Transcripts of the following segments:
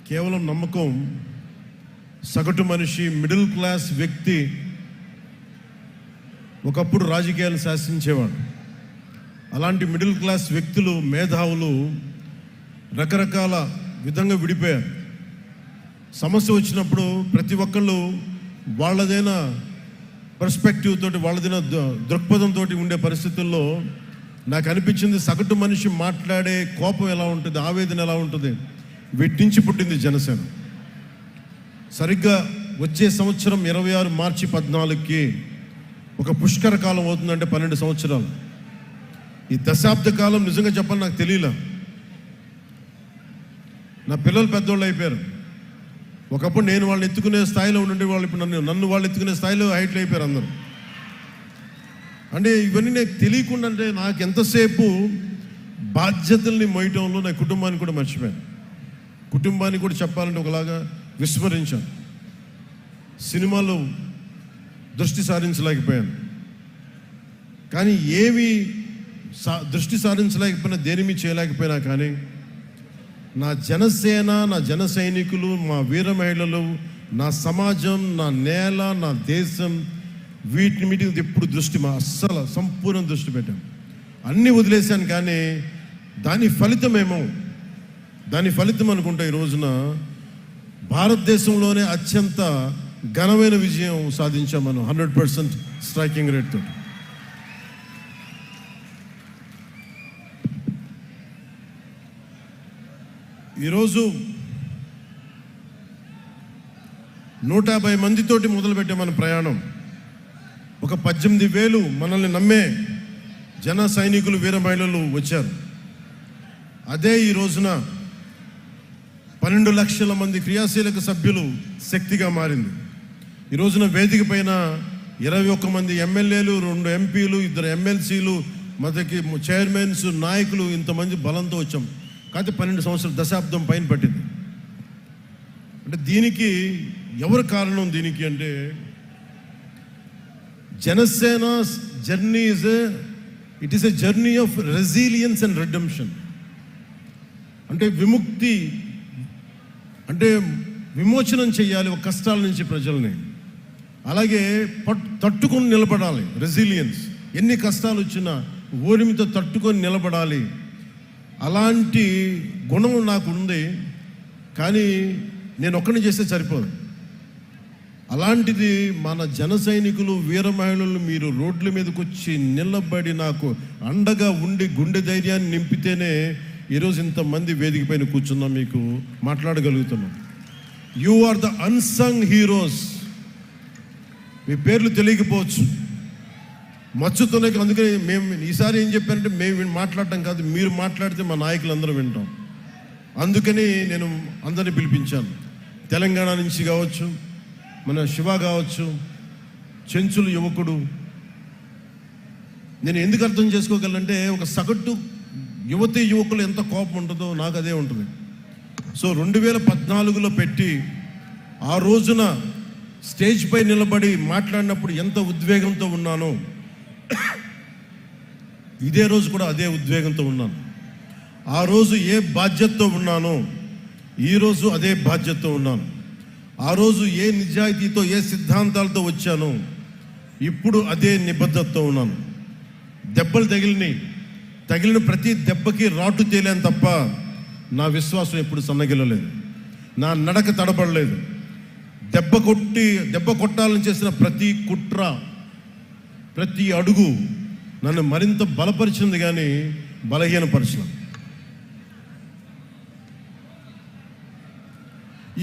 కేవలం నమ్మకం. సగటు మనిషి, మిడిల్ క్లాస్ వ్యక్తి ఒకప్పుడు రాజకీయాలు శాసించేవాడు. అలాంటి మిడిల్ క్లాస్ వ్యక్తులు, మేధావులు రకరకాల విధంగా విడిపోయారు. సమస్య వచ్చినప్పుడు ప్రతి ఒక్కళ్ళు వాళ్ళదైన పర్స్పెక్టివ్ తోటి, వాళ్ళదైన దృక్పథంతో ఉండే పరిస్థితుల్లో నాకు అనిపించింది, సగటు మనిషి మాట్లాడే కోపం ఎలా ఉంటుంది, ఆవేదన ఎలా ఉంటుంది, వీటించి పుట్టింది జనసేన. సరిగ్గా వచ్చే సంవత్సరం 26 మార్చి 14కి ఒక పుష్కర కాలం అవుతుందంటే 12 సంవత్సరాలు. ఈ దశాబ్ద కాలం నిజంగా చెప్పాలి నాకు తెలియలే. నా పిల్లలు పెద్దోళ్ళు అయిపోయారు. ఒకప్పుడు నేను వాళ్ళని ఎత్తుకునే స్థాయిలో ఉండే వాళ్ళు ఇప్పుడు నన్ను వాళ్ళు ఎత్తుకునే స్థాయిలో హైట్లు అయిపోయారు అందరూ. అంటే ఇవన్నీ నాకు తెలియకుండా, అంటే నాకు ఎంతసేపు బాధ్యతల్ని మోయటంలో నా కుటుంబాన్ని కూడా మర్చిపోయాను. కుటుంబాన్ని కూడా చెప్పాలంటే ఒకలాగా విస్మరించాను. సినిమాలో దృష్టి సారించలేకపోయాను. కానీ ఏమి దృష్టి సారించలేకపోయినా, దేనిమి చేయలేకపోయినా కానీ నా జనసేన, నా జన సైనికులు, మా వీర మహిళలు, నా సమాజం, నా నేల, నా దేశం, వీటిని మీద ఎప్పుడు దృష్టి అస్సలు సంపూర్ణ దృష్టి పెట్టాను. అన్నీ వదిలేశాను. కానీ దాని ఫలితం అనుకుంటా ఈ రోజున భారతదేశంలోనే అత్యంత ఘనమైన విజయం సాధించాం మనం 100% స్ట్రైకింగ్ రేట్ తోటి. ఈరోజు 150 మందితోటి మొదలుపెట్టే మన ప్రయాణం. ఒక 18,000 మనల్ని నమ్మే జన సైనికులు, వీర మహిళలు వచ్చారు. అదే ఈ రోజున 12 లక్షల మంది క్రియాశీలక సభ్యులు శక్తిగా మారింది. ఈ రోజున వేదిక పైన 21 మంది ఎమ్మెల్యేలు, 2 ఎంపీలు, 2 ఎమ్మెల్సీలు, మనకి చైర్మన్స్, నాయకులు, ఇంతమంది బలంతో వచ్చాం. కాకపోతే 12 సంవత్సరాల దశాబ్దం పైన పట్టింది. అంటే దీనికి ఎవరు కారణం? దీనికి అంటే Janasena journey it is a journey of resilience and redemption. అంటే విముక్తి, అంటే విమోచనం చేయాలి ఒక కష్టాల నుంచి ప్రజల్ని. అలాగే తట్టుకొని నిలబడాలి, రెసిలియన్స్. ఎన్ని కష్టాలు వచ్చినా ఓరిమితో తట్టుకొని నిలబడాలి. అలాంటి గుణం నాకు ఉంది. కానీ నేను ఒక్కడిని చేస్తే సరిపోదు. అలాంటిది మన జన సైనికులు, వీర మహిళలు మీరు రోడ్ల మీదకి వచ్చి నిలబడి నాకు అండగా ఉండి గుండె ధైర్యాన్ని నింపితేనే ఈరోజు ఇంతమంది వేదిక పైన కూర్చున్నాం, మీకు మాట్లాడగలుగుతున్నాం. You are the unsung heroes. మీ పేర్లు తెలియకపోవచ్చు, మచ్చుతున్నాయి. అందుకని మేము ఈసారి ఏం చెప్పానంటే, మేము మాట్లాడటం కాదు, మీరు మాట్లాడితే మా నాయకులందరూ వింటాం. అందుకని నేను అందరినీ పిలిపించాను. తెలంగాణ నుంచి కావచ్చు, మన శివ కావచ్చు, చెంచులు యువకుడు. నేను ఎందుకు అర్థం చేసుకోగలంటే, ఒక సగటు యువతి యువకులు ఎంత కోపం ఉంటుందో నాకు అదే ఉంటుంది. సో 2014లో పెట్టి ఆ రోజున స్టేజ్ పై నిలబడి మాట్లాడినప్పుడు ఎంత ఉద్వేగంతో ఉన్నానో, ఇదే రోజు కూడా అదే ఉద్వేగంతో ఉన్నాను. ఆ రోజు ఏ బాధ్యతతో ఉన్నానో ఈరోజు అదే బాధ్యతతో ఉన్నాను. ఆ రోజు ఏ నిజాయితీతో, ఏ సిద్ధాంతాలతో వచ్చానో ఇప్పుడు అదే నిబద్ధతతో ఉన్నాను. దెబ్బలు తగిలిన ప్రతి దెబ్బకి రాటు తేలేను తప్ప నా విశ్వాసం ఎప్పుడు సన్నగిల్లలేదు, నా నడక తడబడలేదు. దెబ్బ కొట్టాలని చేసిన ప్రతి కుట్ర, ప్రతి అడుగు నన్ను మరింత బలపరిచింది కానీ బలహీనపరచలేదు.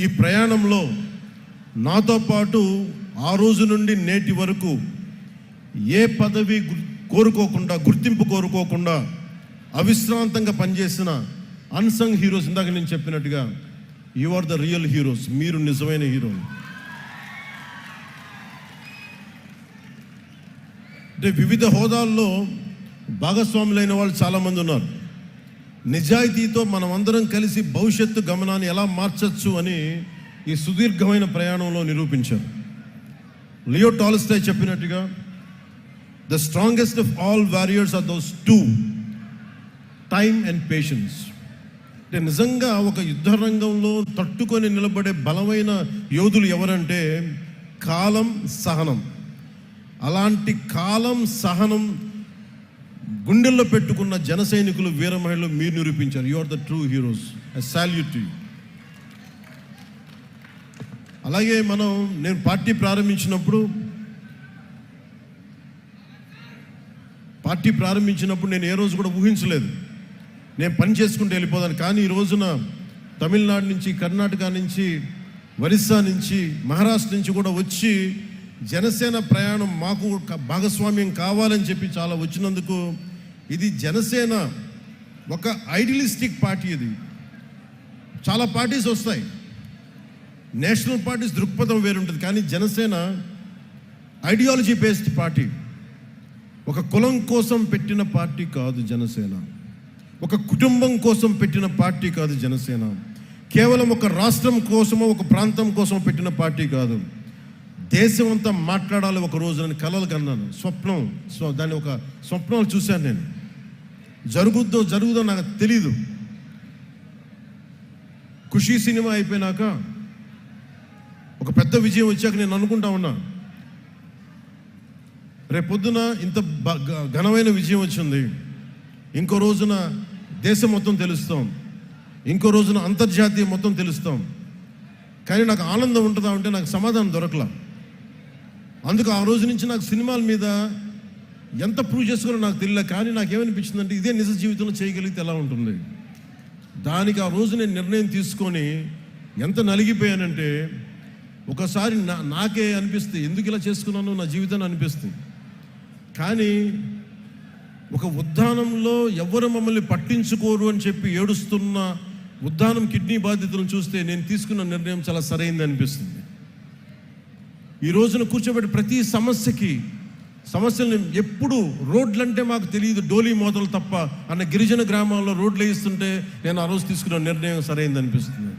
ఈ ప్రయాణంలో నాతో పాటు ఆ రోజు నుండి నేటి వరకు ఏ పదవి కోరుకోకుండా, గుర్తింపు కోరుకోకుండా అవిశ్రాంతంగా పనిచేసిన అన్సంగ్ హీరోస్, ఇందాక నేను చెప్పినట్టుగా you are the real heroes. మీరు నిజమైన హీరోలు. అంటే వివిధ హోదాల్లో భాగస్వాములైన వాళ్ళు చాలామంది ఉన్నారు. నిజాయితీతో మనం అందరం కలిసి భవిష్యత్తు గమనాన్ని ఎలా మార్చచ్చు అని ఈ సుదీర్ఘమైన ప్రయాణంలో నిరూపించారు. లియో టాల్స్టాయ్ చెప్పినట్టుగా, the strongest of all warriors are those 2, time and patience. అంటే నిజంగా ఒక యుద్ధ రంగంలో తట్టుకొని నిలబడే బలమైన యోధులు ఎవరంటే కాలం, సహనం. అలాంటి కాలం, సహనం గుండెల్లో పెట్టుకున్న జన సైనికులు, వీర మహిళలు మీరు నిరూపించారు. You are the true heroes. I salute you. అలాగే నేను పార్టీ ప్రారంభించినప్పుడు నేను ఏ రోజు కూడా ఊహించలేదు నేను పని చేసుకుంటూ వెళ్ళిపోదాను. కానీ ఈ రోజున తమిళనాడు నుంచి, కర్ణాటక నుంచి, ఒరిస్సా నుంచి, మహారాష్ట్ర నుంచి కూడా వచ్చి జనసేన ప్రయాణం మాకు భాగస్వామ్యం కావాలని చెప్పి చాలా వచ్చినందుకు, ఇది జనసేన ఒక ఐడియలిస్టిక్ పార్టీ. ఇది చాలా పార్టీస్ వస్తాయి, నేషనల్ పార్టీస్ దృక్పథం వేరుంటుంది, కానీ జనసేన ఐడియాలజీ బేస్డ్ పార్టీ. ఒక కులం కోసం పెట్టిన పార్టీ కాదు జనసేన, ఒక కుటుంబం కోసం పెట్టిన పార్టీ కాదు జనసేన, కేవలం ఒక రాష్ట్రం కోసమో ఒక ప్రాంతం కోసం పెట్టిన పార్టీ కాదు. దేశం అంతా మాట్లాడాలి ఒక రోజు అని కలలు కన్నాను, దాన్ని ఒక స్వప్నాలు చూశాను నేను. జరుగుదో నాకు తెలీదు. ఖుషీ సినిమా అయిపోయినాక ఒక పెద్ద విజయం వచ్చాక నేను అనుకుంటా ఉన్నా, రేపొద్దున ఇంత ఘనమైన విజయం వచ్చింది, ఇంకో రోజున దేశం మొత్తం తెలుస్తాం, ఇంకో రోజున అంతర్జాతీయ మొత్తం తెలుస్తాం. కానీ నాకు ఆనందం ఉంటుందా అంటే నాకు సమాధానం దొరకలా. అందుకు ఆ రోజు నుంచి నాకు సినిమాల మీద ఎంత ప్రూవ్ చేసుకోవాలో నాకు తెలియలే. కానీ నాకేమనిపించిందంటే ఇదే నిజ జీవితంలో చేయగలిగితే ఎలా ఉంటుంది. దానికి ఆ రోజు నేను నిర్ణయం తీసుకొని ఎంత నలిగిపోయానంటే ఒకసారి నాకే అనిపిస్తుంది, ఎందుకు ఇలా చేసుకున్నాను నా జీవితాన్ని అనిపిస్తుంది. కానీ ఒక ఉద్దానంలో ఎవరు మమ్మల్ని పట్టించుకోరు అని చెప్పి ఏడుస్తున్న ఉద్దానం కిడ్నీ బాధితులను చూస్తే నేను తీసుకున్న నిర్ణయం చాలా సరైంది అనిపిస్తుంది. ఈ రోజున కూర్చోబెట్టి ప్రతి సమస్యల్ని ఎప్పుడు రోడ్లంటే మాకు తెలియదు, డోలీ మోతలు తప్ప అన్న గిరిజన గ్రామాల్లో రోడ్లు వేయిస్తుంటే నేను ఆ రోజు తీసుకున్న నిర్ణయం సరైంది అనిపిస్తుంది.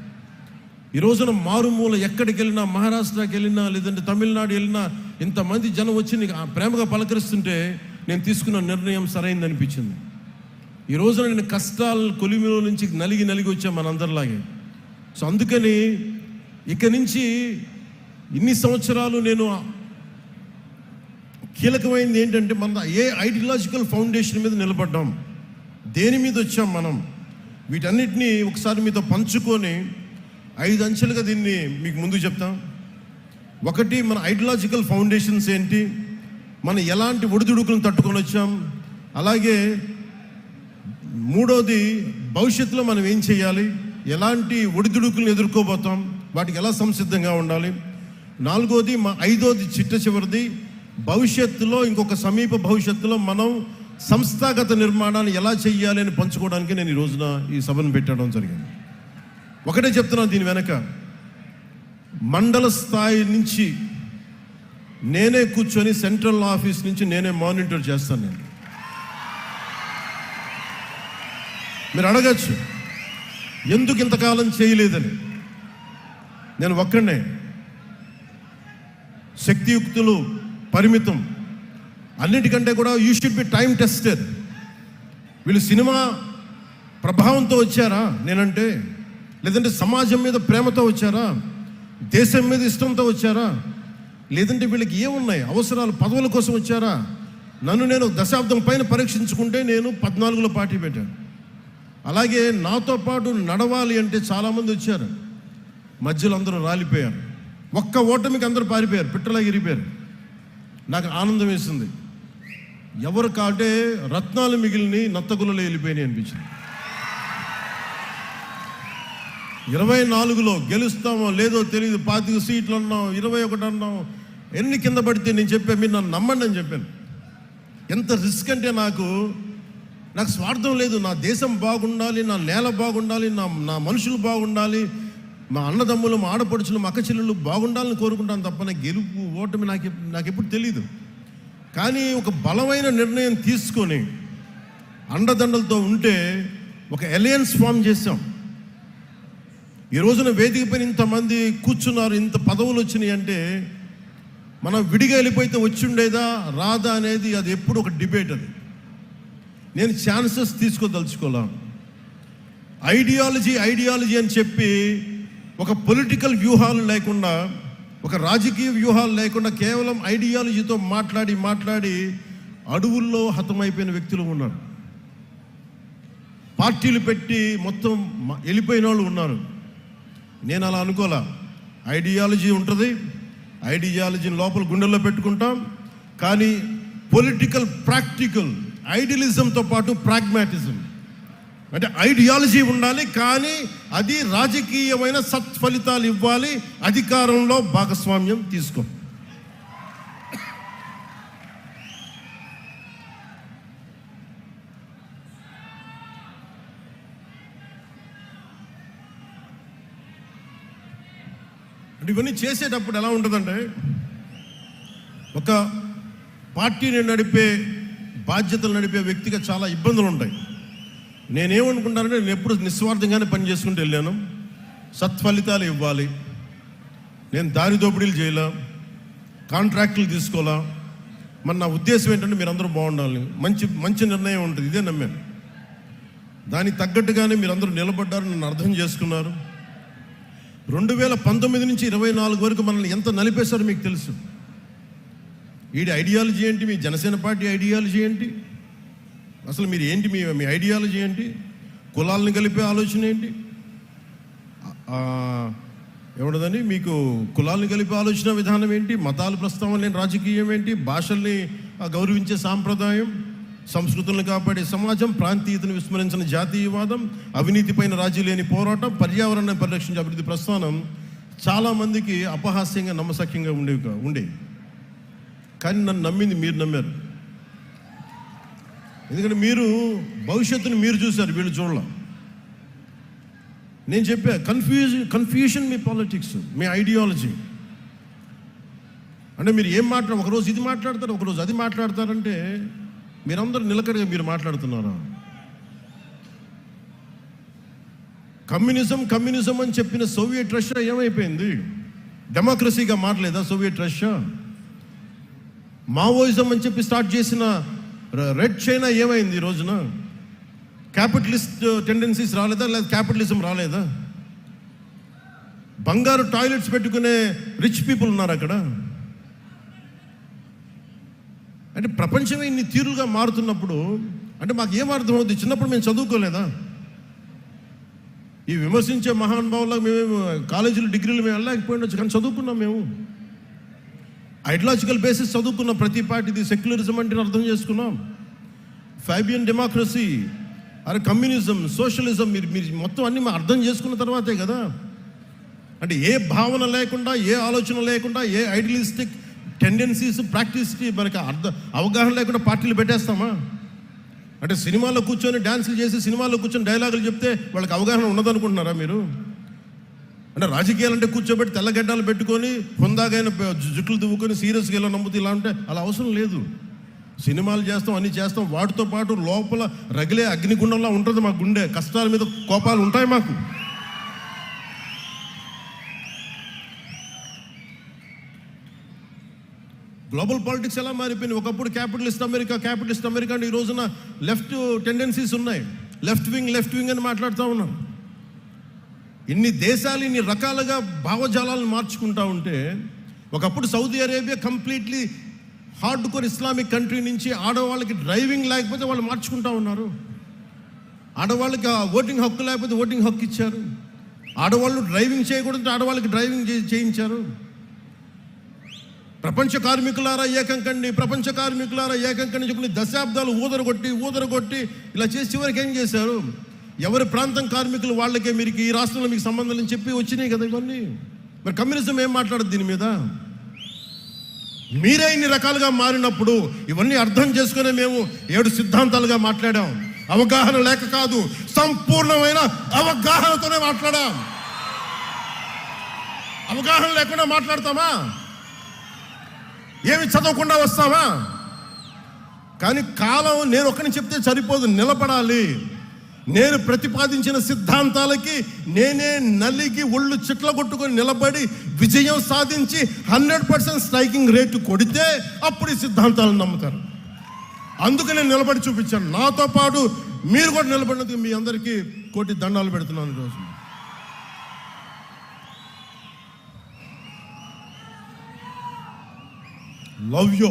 ఈ రోజున మారుమూల ఎక్కడికి వెళ్ళినా, మహారాష్ట్రకి వెళ్ళినా, లేదంటే తమిళనాడు వెళ్ళినా, ఇంతమంది జనం వచ్చి నీకు ప్రేమగా పలకరిస్తుంటే నేను తీసుకున్న నిర్ణయం సరైంది అనిపించింది. ఈ రోజున నేను కష్టాలు కొలిమిలో నుంచి నలిగి వచ్చాను మనందరిలాగే. సో అందుకని ఇక నుంచి ఇన్ని సంవత్సరాలు నేను కీలకమైనది ఏంటంటే ఏ ఐడియాలజికల్ ఫౌండేషన్ మీద నిలబడ్డాం, దేని మీద వచ్చాం మనం, వీటన్నిటినీ ఒకసారి మీతో పంచుకొని 5 అంచెలుగా దీన్ని మీకు ముందు చెప్తాం. ఒకటి, మన ఐడియాలజికల్ ఫౌండేషన్స్ ఏంటి, మనం ఎలాంటి ఒడిదుడుకులను తట్టుకొని వచ్చాం. అలాగే మూడోది, భవిష్యత్తులో మనం ఏం చేయాలి, ఎలాంటి ఒడిదుడుకులను ఎదుర్కోబోతాం, వాటికి ఎలా సంసిద్ధంగా ఉండాలి. నాలుగోది, ఐదోది చివరిది, భవిష్యత్తులో ఇంకొక సమీప భవిష్యత్తులో మనం సంస్థాగత నిర్మాణాన్ని ఎలా చెయ్యాలి అని పంచుకోవడానికి నేను ఈ రోజున ఈ సభను పెట్టడం జరిగింది. ఒకటే చెప్తున్నాను, దీని వెనక మండల స్థాయి నుంచి నేనే కూర్చొని సెంట్రల్ ఆఫీస్ నుంచి నేనే మానిటర్ చేస్తాను. మీరు అడగచ్చు ఎందుకు ఇంతకాలం చేయలేదని. నేను ఒక్కడే, శక్తియుక్తులు పరిమితం, అన్నిటికంటే కూడా you should be time tested. వీళ్ళు సినిమా ప్రభావంతో వచ్చారా నేనంటే, లేదంటే సమాజం మీద ప్రేమతో వచ్చారా, దేశం మీద ఇష్టంతో వచ్చారా, లేదంటే వీళ్ళకి ఏమున్నాయి అవసరాలు, పదవుల కోసం వచ్చారా. నేను దశాబ్దం పైన పరీక్షించుకుంటే నేను 14లో పార్టీ పెట్టాను. అలాగే నాతో పాటు నడవాలి అంటే చాలామంది వచ్చారు, మధ్యలో అందరూ రాలిపోయారు, ఒక్క ఓటమికి అందరూ పారిపోయారు, పిట్టలా ఇరిపోయారు. నాకు ఆనందం వేసింది, ఎవరు కాటే రత్నాలు మిగిలిని నత్తగులలో వెళ్ళిపోయినాయి అనిపించింది. 24లో గెలుస్తామో లేదో తెలియదు, 25 సీట్లు అన్నాం, 21 అన్నాం, ఎన్ని కింద పడితే నేను చెప్పాను, మీరు నన్ను నమ్మండి అని చెప్పాను. ఎంత రిస్క్ అంటే నాకు స్వార్థం లేదు, నా దేశం బాగుండాలి, నా నేల బాగుండాలి, నా మనుషులు బాగుండాలి, మా అన్నదమ్ములు, మా ఆడపడుచులు, మా అక్కచెల్లెళ్ళు బాగుండాలని కోరుకుంటాను తప్ప గెలుపు ఓటమి నాకెప్పుడు తెలీదు. కానీ ఒక బలమైన నిర్ణయం తీసుకొని అండదండలతో ఉంటే ఒక అలయన్స్ ఫామ్ చేసాం. ఈ రోజున వేదిక పైన ఇంతమంది కూర్చున్నారు, ఇంత పదవులు వచ్చినాయి అంటే మనం విడిగా వెళ్ళిపోతే వచ్చిండేదా రాదా అనేది అది ఎప్పుడు ఒక డిబేట్. అది నేను ఛాన్సెస్ తీసుకోదలుచుకోలే. ఐడియాలజీ అని చెప్పి ఒక పొలిటికల్ వ్యూహాలు లేకుండా, ఒక రాజకీయ వ్యూహాలు లేకుండా కేవలం ఐడియాలజీతో మాట్లాడి అడవుల్లో హతమైపోయిన వ్యక్తులు ఉన్నారు. పార్టీలు పెట్టి మొత్తం వెళ్ళిపోయిన వాళ్ళు ఉన్నారు. నేను అలా అనుకోలే. ఐడియాలజీ ఉంటుంది, ఐడియాలజీని లోపల గుండెల్లో పెట్టుకుంటాం. కానీ పొలిటికల్ ప్రాక్టికల్ ఐడియలిజంతో పాటు ప్రాగ్మాటిజం, అంటే ఐడియాలజీ ఉండాలి, కానీ అది రాజకీయమైన సత్ఫలితాలు ఇవ్వాలి, అధికారంలో భాగస్వామ్యం తీసుకో. అంటే ఇవన్నీ చేసేటప్పుడు ఎలా ఉంటుందంటే, ఒక పార్టీని నడిపే, బాధ్యతలు నడిపే వ్యక్తిగా చాలా ఇబ్బందులు ఉంటాయి. నేనేమనుకుంటానంటే, నేను ఎప్పుడు నిస్వార్థంగానే పని చేసుకుంటూ వెళ్ళాను. సత్ఫలితాలు ఇవ్వాలి, నేను దారి దోపిడీలు చేయలే, కాంట్రాక్టులు తీసుకోవాలా. మరి నా ఉద్దేశం ఏంటంటే మీరందరూ బాగుండాలి, మంచి నిర్ణయం ఉంటుంది, ఇదే నమ్మాను. దానికి తగ్గట్టుగానే మీరందరూ నిలబడ్డారు, నన్ను అర్థం చేసుకున్నారు. 2019 నుంచి 24 వరకు మనల్ని ఎంత నలిపేశారో మీకు తెలుసు. వీడి ఐడియాలజీ ఏంటి, మీ జనసేన పార్టీ ఐడియాలజీ ఏంటి, అసలు మీరు ఏంటి, మీ ఐడియాలజీ ఏంటి, కులాలను కలిపే ఆలోచన ఏంటి, ఏమన్నదని మీకు కులాలను కలిపే ఆలోచన విధానం ఏంటి, మతాలు ప్రస్తావన లేని రాజకీయం ఏంటి, భాషల్ని గౌరవించే సాంప్రదాయం, సంస్కృతులను కాపాడే సమాజం, ప్రాంతీయతను విస్మరించిన జాతీయవాదం, అవినీతిపైన రాజీ లేని పోరాటం, పర్యావరణాన్ని పరిరక్షించే అభివృద్ధి ప్రస్థానం చాలామందికి అపహాస్యంగా నమ్మసక్యంగా ఉండేవి. కానీ నన్ను నమ్మింది మీరు నమ్మారు. ఎందుకంటే మీరు భవిష్యత్తును మీరు చూశారు, వీళ్ళు చూడాల. నేను చెప్పా, కన్ఫ్యూజన్ మీ పాలిటిక్స్, మీ ఐడియాలజీ. అంటే మీరు ఏం ఒకరోజు ఇది మాట్లాడతారు, ఒకరోజు అది మాట్లాడతారంటే మీరందరూ నిలకడగా మీరు మాట్లాడుతున్నారా? కమ్యూనిజం అని చెప్పిన సోవియట్ రష్యా ఏమైపోయింది? డెమోక్రసీగా మారలేదా సోవియట్ రష్యా? మావోయిజం అని చెప్పి స్టార్ట్ చేసిన రెడ్ చైనా ఏమైంది ఈ రోజున? క్యాపిటలిస్ట్ టెండెన్సీస్ రాలేదా, లేదా క్యాపిటలిజం రాలేదా? బంగారు టాయిలెట్స్ పెట్టుకునే రిచ్ పీపుల్ ఉన్నారు అక్కడ. అంటే ప్రపంచమే ఇన్ని తీరులుగా మారుతున్నప్పుడు అంటే మాకు ఏం అర్థమవుతుంది? చిన్నప్పుడు మేము చదువుకోలేదా? ఈ విమర్శించే మహానుభావులకు మేము కాలేజీలు డిగ్రీలు మేము వెళ్ళలేకపోయినచ్చు, కానీ చదువుకున్నాం. మేము ఐడియాలజికల్ బేసిస్ చదువుకున్నాం. ప్రతి పార్టీది సెక్యులరిజం అంటే అర్థం చేసుకున్నాం. ఫాబియన్ డెమోక్రసీ, అరే కమ్యూనిజం, సోషలిజం, మీరు మొత్తం అన్ని అర్థం చేసుకున్న తర్వాతే కదా. అంటే ఏ భావన లేకుండా, ఏ ఆలోచన లేకుండా, ఏ ఐడియలిస్టిక్ టెండెన్సీస్ ప్రాక్టీస్కి మనకి అవగాహన లేకుండా పార్టీలు పెట్టేస్తామా? అంటే సినిమాలో కూర్చొని డ్యాన్సులు చేసి, సినిమాలో కూర్చొని డైలాగులు చెప్తే వాళ్ళకి అవగాహన ఉన్నదనుకుంటున్నారా మీరు? అంటే రాజకీయాలు అంటే కూర్చోబెట్టి తెల్లగడ్డలు పెట్టుకొని హుందాగైన జుట్లు దువ్వుకొని సీరియస్గా ఇలా నమ్ముతూ ఇలా అంటే అలా అవసరం లేదు. సినిమాలు చేస్తాం, అన్నీ చేస్తాం, వాటితో పాటు లోపల రగిలే అగ్నిగుండంలా ఉంటుంది మా గుండె. కష్టాల మీద కోపాలు ఉంటాయి మాకు. గ్లోబల్ పాలిటిక్స్ ఎలా మారిపోయింది? ఒకప్పుడు క్యాపిటలిస్ట్ అమెరికా అంటే ఈ రోజున లెఫ్ట్ టెండెన్సీస్ ఉన్నాయి. లెఫ్ట్ వింగ్ అని మాట్లాడుతూ ఉన్నాం. ఇన్ని దేశాలు ఇన్ని రకాలుగా భావజాలాలను మార్చుకుంటూ ఉంటే, ఒకప్పుడు Saudi Arabia completely hard core Islamic country నుంచి ఆడవాళ్ళకి డ్రైవింగ్ లేకపోతే వాళ్ళు మార్చుకుంటూ ఉన్నారు. ఆడవాళ్ళకి ఓటింగ్ హక్కు లేకపోతే ఓటింగ్ హక్కు ఇచ్చారు. ఆడవాళ్ళు డ్రైవింగ్ చేయకూడదు, ఆడవాళ్ళకి డ్రైవింగ్ చేయించారు. ప్రపంచ కార్మికులారా ఏకం కండి చెప్పి దశాబ్దాలు ఊదరగొట్టి ఇలా చేసి చివరికి ఏం చేశారు? ఎవరి ప్రాంతం కార్మికులు వాళ్ళకే మీరు ఈ రాష్ట్రంలో మీకు సంబంధం అని చెప్పి వచ్చినాయి కదా ఇవన్నీ. మరి కమ్యూనిజం ఏం మాట్లాడదు దీని మీద? మీరే ఇన్ని రకాలుగా మారినప్పుడు ఇవన్నీ అర్థం చేసుకునే మేము 7 సిద్ధాంతాలుగా మాట్లాడాం. అవగాహన లేక కాదు, సంపూర్ణమైన అవగాహనతోనే మాట్లాడాం. అవగాహన లేకుండా మాట్లాడతామా? ఏమి చదవకుండా వస్తామా? కానీ కాలం నేను ఒకరిని చెప్తే సరిపోదు, నిలబడాలి. నేను ప్రతిపాదించిన సిద్ధాంతాలకి నేనే నలిగి ఒళ్ళు చిట్ల కొట్టుకొని నిలబడి విజయం సాధించి 100% స్ట్రైకింగ్ రేటు కొడితే అప్పుడు ఈ సిద్ధాంతాలను నమ్ముతారు. అందుకే నేను నిలబడి చూపించాను. నాతో పాటు మీరు కూడా నిలబడినందుకు మీ అందరికీ కోటి దండాలు పెడుతున్నాను ఈరోజు. Love you.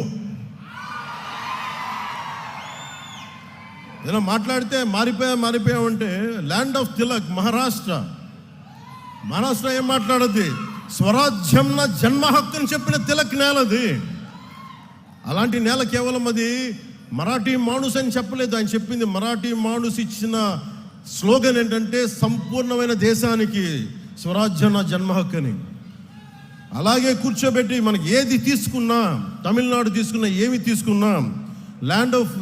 ఏదైనా మాట్లాడితే మారిపోయామంటే ల్యాండ్ ఆఫ్ తిలక్ మహారాష్ట్ర ఏం మాట్లాడద్ది? స్వరాజ్యం నా జన్మ హక్కు అని చెప్పిన తిలక్ నేల అది. అలాంటి నేల కేవలం అది మరాఠీ మాణుస్ అని చెప్పలేదు. ఆయన చెప్పింది మరాఠీ మాణుస్ ఇచ్చిన స్లోగన్ ఏంటంటే సంపూర్ణమైన దేశానికి స్వరాజ్యం నా జన్మ హక్కు అని. అలాగే కూర్చోబెట్టి మనకి ఏది తీసుకున్నా, తమిళనాడు తీసుకున్నా, ఏమి తీసుకున్నా, ల్యాండ్ ఆఫ్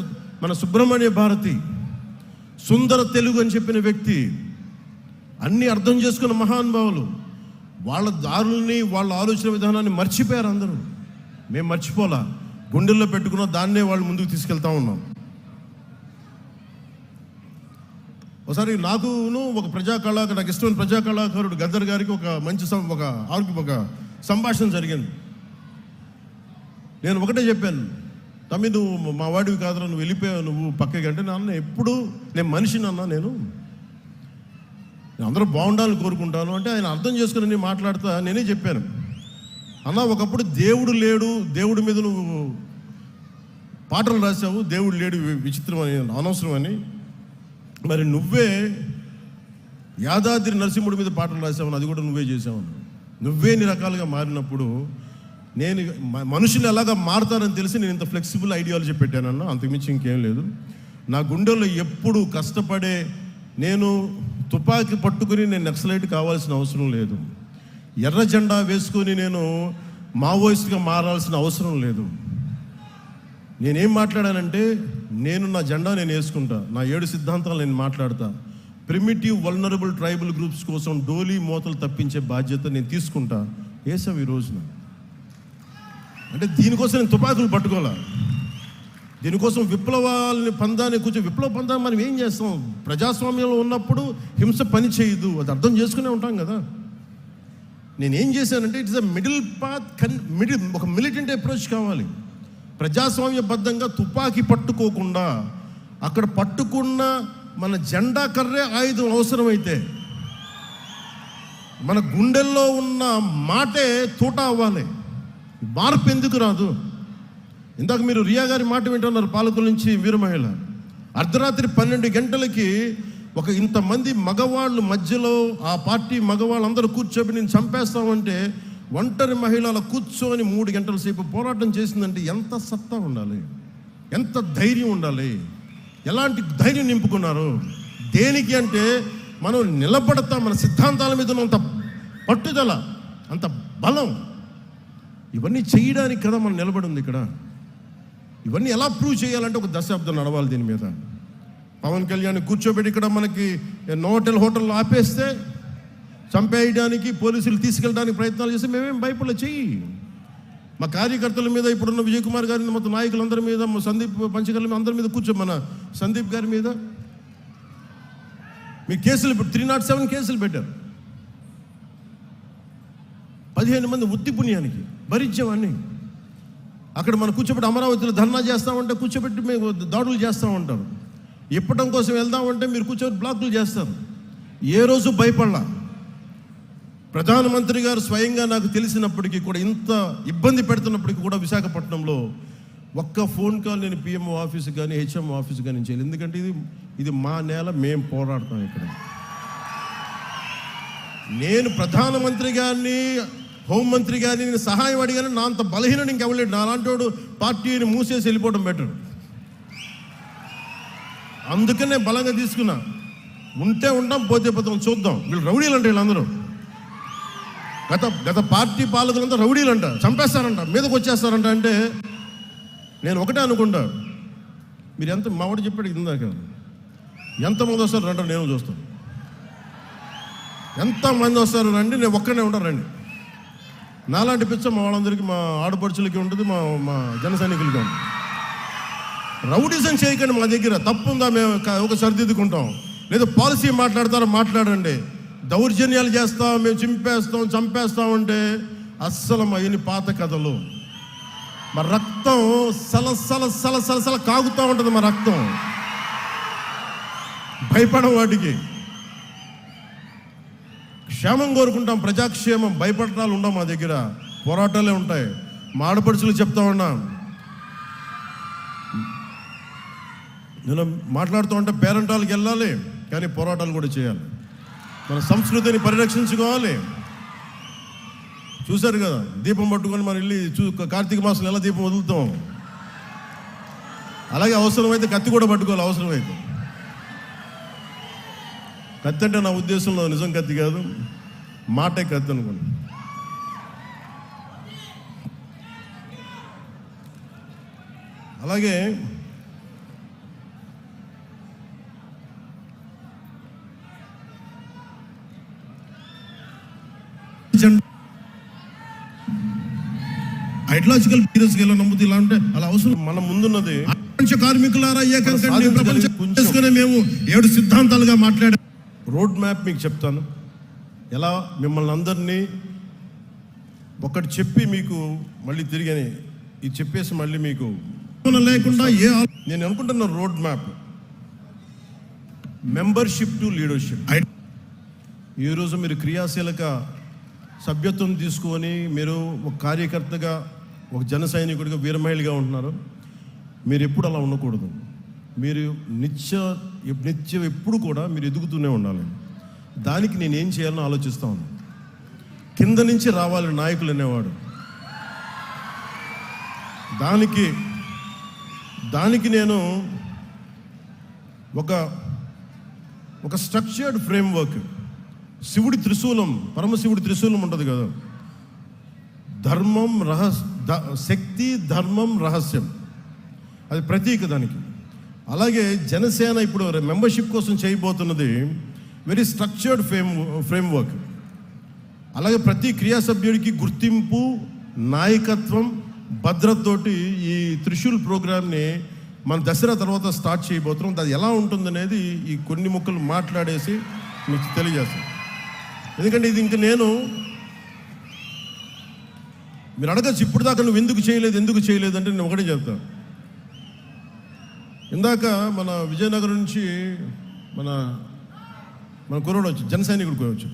మన సుబ్రహ్మణ్య భారతి, సుందర తెలుగు అని చెప్పిన వ్యక్తి, అన్నీ అర్థం చేసుకున్న మహానుభావులు, వాళ్ళ దారుల్ని వాళ్ళ ఆలోచన విధానాన్ని మర్చిపోయారు అందరూ. మేము మర్చిపోలా, గుండెల్లో పెట్టుకున్న దాన్నే వాళ్ళు ముందుకు తీసుకెళ్తా ఉన్నాం. ఒకసారి నాకును ఒక నాకు ఇష్టమైన ప్రజా కళాకారుడు గద్దర్ గారికి ఒక మంచి ఒక సంభాషణ జరిగింది. నేను ఒకటే చెప్పాను, తమ్మి నువ్వు మా వాడివి కాదురా, నువ్వు వెళ్ళిపోయావు, నువ్వు పక్కకి అంటే నాన్న ఎప్పుడు నేను మనిషిని అన్నా, నేను అందరూ బాగుండాలని కోరుకుంటాను అంటే ఆయన అర్థం చేసుకుని నేను మాట్లాడుతా నేనే చెప్పాను, అన్న ఒకప్పుడు దేవుడు లేడు, దేవుడి మీద నువ్వు పాటలు రాసావు, దేవుడు లేడు విచిత్రం అని అనవసరం అని, మరి నువ్వే యాదాద్రి నరసింహుడి మీద పాటలు రాసావు, అది కూడా నువ్వే చేసావు. నువ్వే ఇన్ని రకాలుగా మారినప్పుడు నేను మనుషులు ఎలాగా మారుతారని తెలిసి నేను ఇంత ఫ్లెక్సిబుల్ ఐడియాలజీ పెట్టానన్నా, అంతకుమించి ఇంకేం లేదు. నా గుండెల్లో ఎప్పుడు కష్టపడే, నేను తుపాకీ పట్టుకుని నేను నక్సలైట్ కావాల్సిన అవసరం లేదు, ఎర్ర జెండా వేసుకొని నేను మావోయిస్ట్గా మారాల్సిన అవసరం లేదు. నేనేం మాట్లాడానంటే, నేను నా జెండా నేను వేసుకుంటా, నా 7 సిద్ధాంతాలు నేను మాట్లాడతా, ప్రిమిటివ్ వల్నరబుల్ ట్రైబల్ గ్రూప్స్ కోసం డోలీ మోతలు తప్పించే బాధ్యత నేను తీసుకుంటా. వేసావు ఈ రోజున అంటే దీనికోసం నేను తుపాకులు పట్టుకోవాలా, దీనికోసం విప్లవాలని పందాన్ని విప్లవ పందాన్ని మనం ఏం చేస్తాం? ప్రజాస్వామ్యంలో ఉన్నప్పుడు హింస పని చేయదు, అది అర్థం చేసుకునే ఉంటాం కదా. నేనేం చేశానంటే ఇట్స్ అ మిడిల్ పాత్, ఒక మిలిటెంట్ అప్రోచ్ కావాలి. ప్రజాస్వామ్యబద్ధంగా తుపాకీ పట్టుకోకుండా అక్కడ పట్టుకున్న మన జెండా కర్రే ఆయుధం అవసరమైతే, మన గుండెల్లో ఉన్న మాటే తూట అవ్వాలి. మార్పు ఎందుకు రాదు? ఇందాక మీరు రియా గారి మాట వింటున్నారు, పాలకుల నుంచి వీర మహిళ. అర్ధరాత్రి 12 గంటలకి ఒక ఇంతమంది మగవాళ్ళు మధ్యలో, ఆ పార్టీ మగవాళ్ళు అందరూ కూర్చోబెట్టి నేను చంపేస్తామంటే ఒంటరి మహిళ అలా కూర్చొని 3 గంటల సేపు పోరాటం చేసిందంటే ఎంత సత్తా ఉండాలి, ఎంత ధైర్యం ఉండాలి, ఎలాంటి ధైర్యం నింపుకున్నారు. దేనికి అంటే మనం నిలబడతాం, మన సిద్ధాంతాల మీద అంత పట్టుదల, అంత బలం, ఇవన్నీ చేయడానికి కదా మనం నిలబడి ఉంది ఇక్కడ. ఇవన్నీ ఎలా ప్రూవ్ చేయాలంటే ఒక దశాబ్దం నడవాలి దీని మీద. పవన్ కళ్యాణ్ కూర్చోబెట్టి ఇక్కడ మనకి హోటల్లో ఆపేస్తే చంపేయడానికి, పోలీసులు తీసుకెళ్ళడానికి ప్రయత్నాలు చేస్తే మేమేం భయపడలే. చెయ్యి. మా కార్యకర్తల మీద, ఇప్పుడున్న విజయ్ కుమార్ గారి మొత్తం నాయకులందరి మీద, సందీప్ పంచకర్ల మీద, అందరి మీద కూర్చో, మన సందీప్ గారి మీద మీ కేసులు 307 కేసులు పెట్టారు. 15 మంది ఉత్తి పుణ్యానికి భరించేవాడిని. అక్కడ మనం కూర్చోబెట్టి అమరావతిలో ధర్నా చేస్తామంటే కూర్చోబెట్టి మేము దాడులు చేస్తూ ఉంటారు. ఇప్పటం కోసం వెళ్దామంటే మీరు కూర్చోబెట్టి బ్లాకులు చేస్తారు. ఏ రోజు భయపడలా. ప్రధానమంత్రి గారు స్వయంగా నాకు తెలిసినప్పటికీ కూడా, ఇంత ఇబ్బంది పెడుతున్నప్పటికీ కూడా విశాఖపట్నంలో ఒక్క ఫోన్ కాల్ నేను పిఎంఓ ఆఫీస్కి కానీ హెచ్ఎంఓ ఆఫీస్కి కానీ చేయాలి. ఎందుకంటే ఇది మా నేల, మేము పోరాడతాం ఇక్కడ. నేను ప్రధానమంత్రి గారిని, హోంమంత్రి గారిని నేను సహాయం అడిగాను, నా అంత బలహీన ఇంకెవలేడు. నా అలాంటి వాడు పార్టీని మూసేసి వెళ్ళిపోవడం బెటర్. అందుకనే బలంగా తీసుకున్నా. ఉంటే ఉంటాం, పోతే పోతాం, చూద్దాం. వీళ్ళు రౌడీలు అంటే వీళ్ళందరూ గత పార్టీ పాలకులంతా రౌడీలంట, చంపేస్తారంట, మీదకి వచ్చేస్తారంట. అంటే నేను ఒకటే అనుకుంటా, మీరు ఎంత, మావాడు చెప్పాడు ఇందాక, ఎంతమంది వస్తారు రండి, నేను చూస్తాను. ఎంతమంది వస్తారు రండి, నేను ఒక్కనే ఉంటాను రండి. నాలాంటి పిచ్చ మా వాళ్ళందరికీ, మా ఆడపడుచులకి ఉంటుంది, మా జన సైనికులకి ఉంటుంది. రౌడీజం చేయకండి. మా దగ్గర తప్పుందా మేము ఒక సరిదిద్దుకుంటాం. లేదా పాలసీ మాట్లాడతారో మాట్లాడండి. దౌర్జన్యాలు చేస్తాం, మేము చింపేస్తాం, చంపేస్తామంటే అస్సలు మా ఇన్ని పాత కథలు. మా రక్తం సలసల కాగుతూ ఉంటుంది. మా రక్తం భయపడం వాటికి. క్షేమం కోరుకుంటాం, ప్రజాక్షేమం. భయపడటాలు ఉండవు మా దగ్గర, పోరాటాలే ఉంటాయి. మా ఆడపడుచులు చెప్తా ఉన్నాం, నేను మాట్లాడుతూ ఉంటే పేరెంటాలకు వెళ్ళాలి, కానీ పోరాటాలు కూడా చేయాలి. మన సంస్కృతిని పరిరక్షించుకోవాలి. చూశారు కదా, దీపం పట్టుకొని మనం వెళ్ళి కార్తీక మాసంలో ఎలా దీపం వదులుతాం, అలాగే అవసరమైతే కత్తి కూడా పట్టుకోవాలి. అవసరమైతే కత్తి అంటే నా ఉద్దేశంలో నిజం కత్తి కాదు, మాటే కత్తి అనుకోండి. అలాగే ఐడియాలజికల్ పీరియడ్స్ ఎలా నమ్ముతూ ఇలా అంటే అలా అవసరం. మన ముందున్నది ప్రపంచ కార్మికులారా ఏకంగా మేము 7 సిద్ధాంతాలుగా మాట్లాడే రోడ్ మ్యాప్ మీకు చెప్తాను. ఎలా మిమ్మల్ని అందరినీ ఒకటి చెప్పి మీకు మళ్ళీ తిరిగి ఇది చెప్పేసి మళ్ళీ మీకు లేకుండా నేను అనుకుంటున్న road map membership to leadership. ఈరోజు మీరు క్రియాశీలక సభ్యత్వం తీసుకొని మీరు ఒక కార్యకర్తగా, ఒక జన సైనికుడిగా, వీరమహిళగా ఉంటున్నారు. మీరు ఎప్పుడు అలా ఉండకూడదు. మీరు నిత్యం ఎప్పుడు కూడా మీరు ఎదుగుతూనే ఉండాలి. దానికి నేను ఏం చేయాలని ఆలోచిస్తా ఉన్నాను. కింద నుంచి రావాలి నాయకులు అనేవాడు. దానికి నేను ఒక స్ట్రక్చర్డ్ ఫ్రేమ్వర్క్, శివుడి త్రిశూలం, పరమశివుడి త్రిశూలం ఉంటుంది కదా, ధర్మం శక్తి, ధర్మం, రహస్యం, అది ప్రతీక దానికి. అలాగే జనసేన ఇప్పుడు మెంబర్షిప్ కోసం చేయబోతున్నది వెరీ స్ట్రక్చర్డ్ ఫ్రేమ్వర్క్. అలాగే ప్రతి క్రియా సభ్యుడికి గుర్తింపు, నాయకత్వం, భద్రతతోటి ఈ త్రిశూల్ ప్రోగ్రామ్ని మన దసరా తర్వాత స్టార్ట్ చేయబోతున్నాం. అది ఎలా ఉంటుందనేది ఈ కొన్ని ముక్కలు మాట్లాడేసి మీకు తెలియజేస్తాను. ఎందుకంటే ఇది ఇంక మీరు అడగచ్చు, ఇప్పుడు దాకా నువ్వు ఎందుకు చేయలేదు అంటే నేను ఒకటే చెప్తాను. ఇందాక మన విజయనగరం నుంచి మన కుర్రోడు వచ్చి, జన సైనికుడు వచ్చి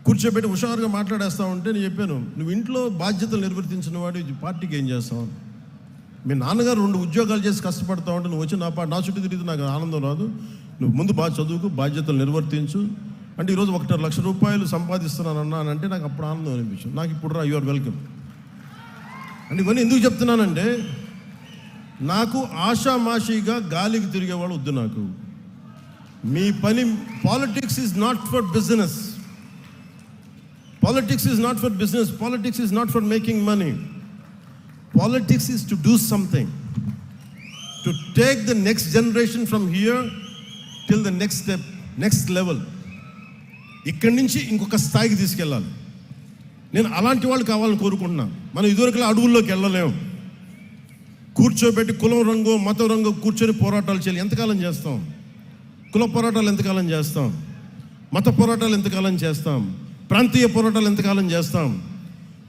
కూర్చోబెట్టి హుషారుగా మాట్లాడేస్తా ఉంటే నేను చెప్పాను, నువ్వు ఇంట్లో బాధ్యతలు నిర్వర్తించిన వాడు పార్టీకి ఏం చేస్తావు? మీ నాన్నగారు 2 ఉద్యోగాలు చేసి కష్టపడతా ఉంటే నువ్వు వచ్చి నా చుట్టూ తిరిగితే నాకు ఆనందం రాదు. నువ్వు ముందు బాగా చదువుకు, బాధ్యతలు నిర్వర్తించు. అంటే ఈరోజు 1.5 లక్ష రూపాయలు సంపాదిస్తున్నానన్నా అని అంటే నాకు అప్పుడు ఆనందం అనిపించింది. నాకు ఇప్పుడు యు ఆర్ వెల్కమ్. అంటే ఇవన్నీ ఎందుకు చెప్తున్నానంటే, నాకు ఆషామాషిగా గాలికి తిరిగేవాడు వద్దు. నాకు మీ పని, politics is not for business. Politics is not for business. Politics is not for making money. Politics is to do something, to take the next generation from here till the next step, next level. ఇక్కడి నుంచి ఇంకొక స్థాయికి తీసుకెళ్ళాలి. నేను అలాంటి వాళ్ళు కావాలని కోరుకుంటున్నా. మనం ఇదివరకులా అడవుల్లోకి వెళ్ళలేము. కూర్చోబెట్టి కులం రంగు, మతం రంగు కూర్చొని పోరాటాలు చేయాలి. ఎంతకాలం చేస్తాం? కుల పోరాటాలు ఎంతకాలం చేస్తాం? మత పోరాటాలు ఎంతకాలం చేస్తాం? ప్రాంతీయ పోరాటాలు ఎంతకాలం చేస్తాం?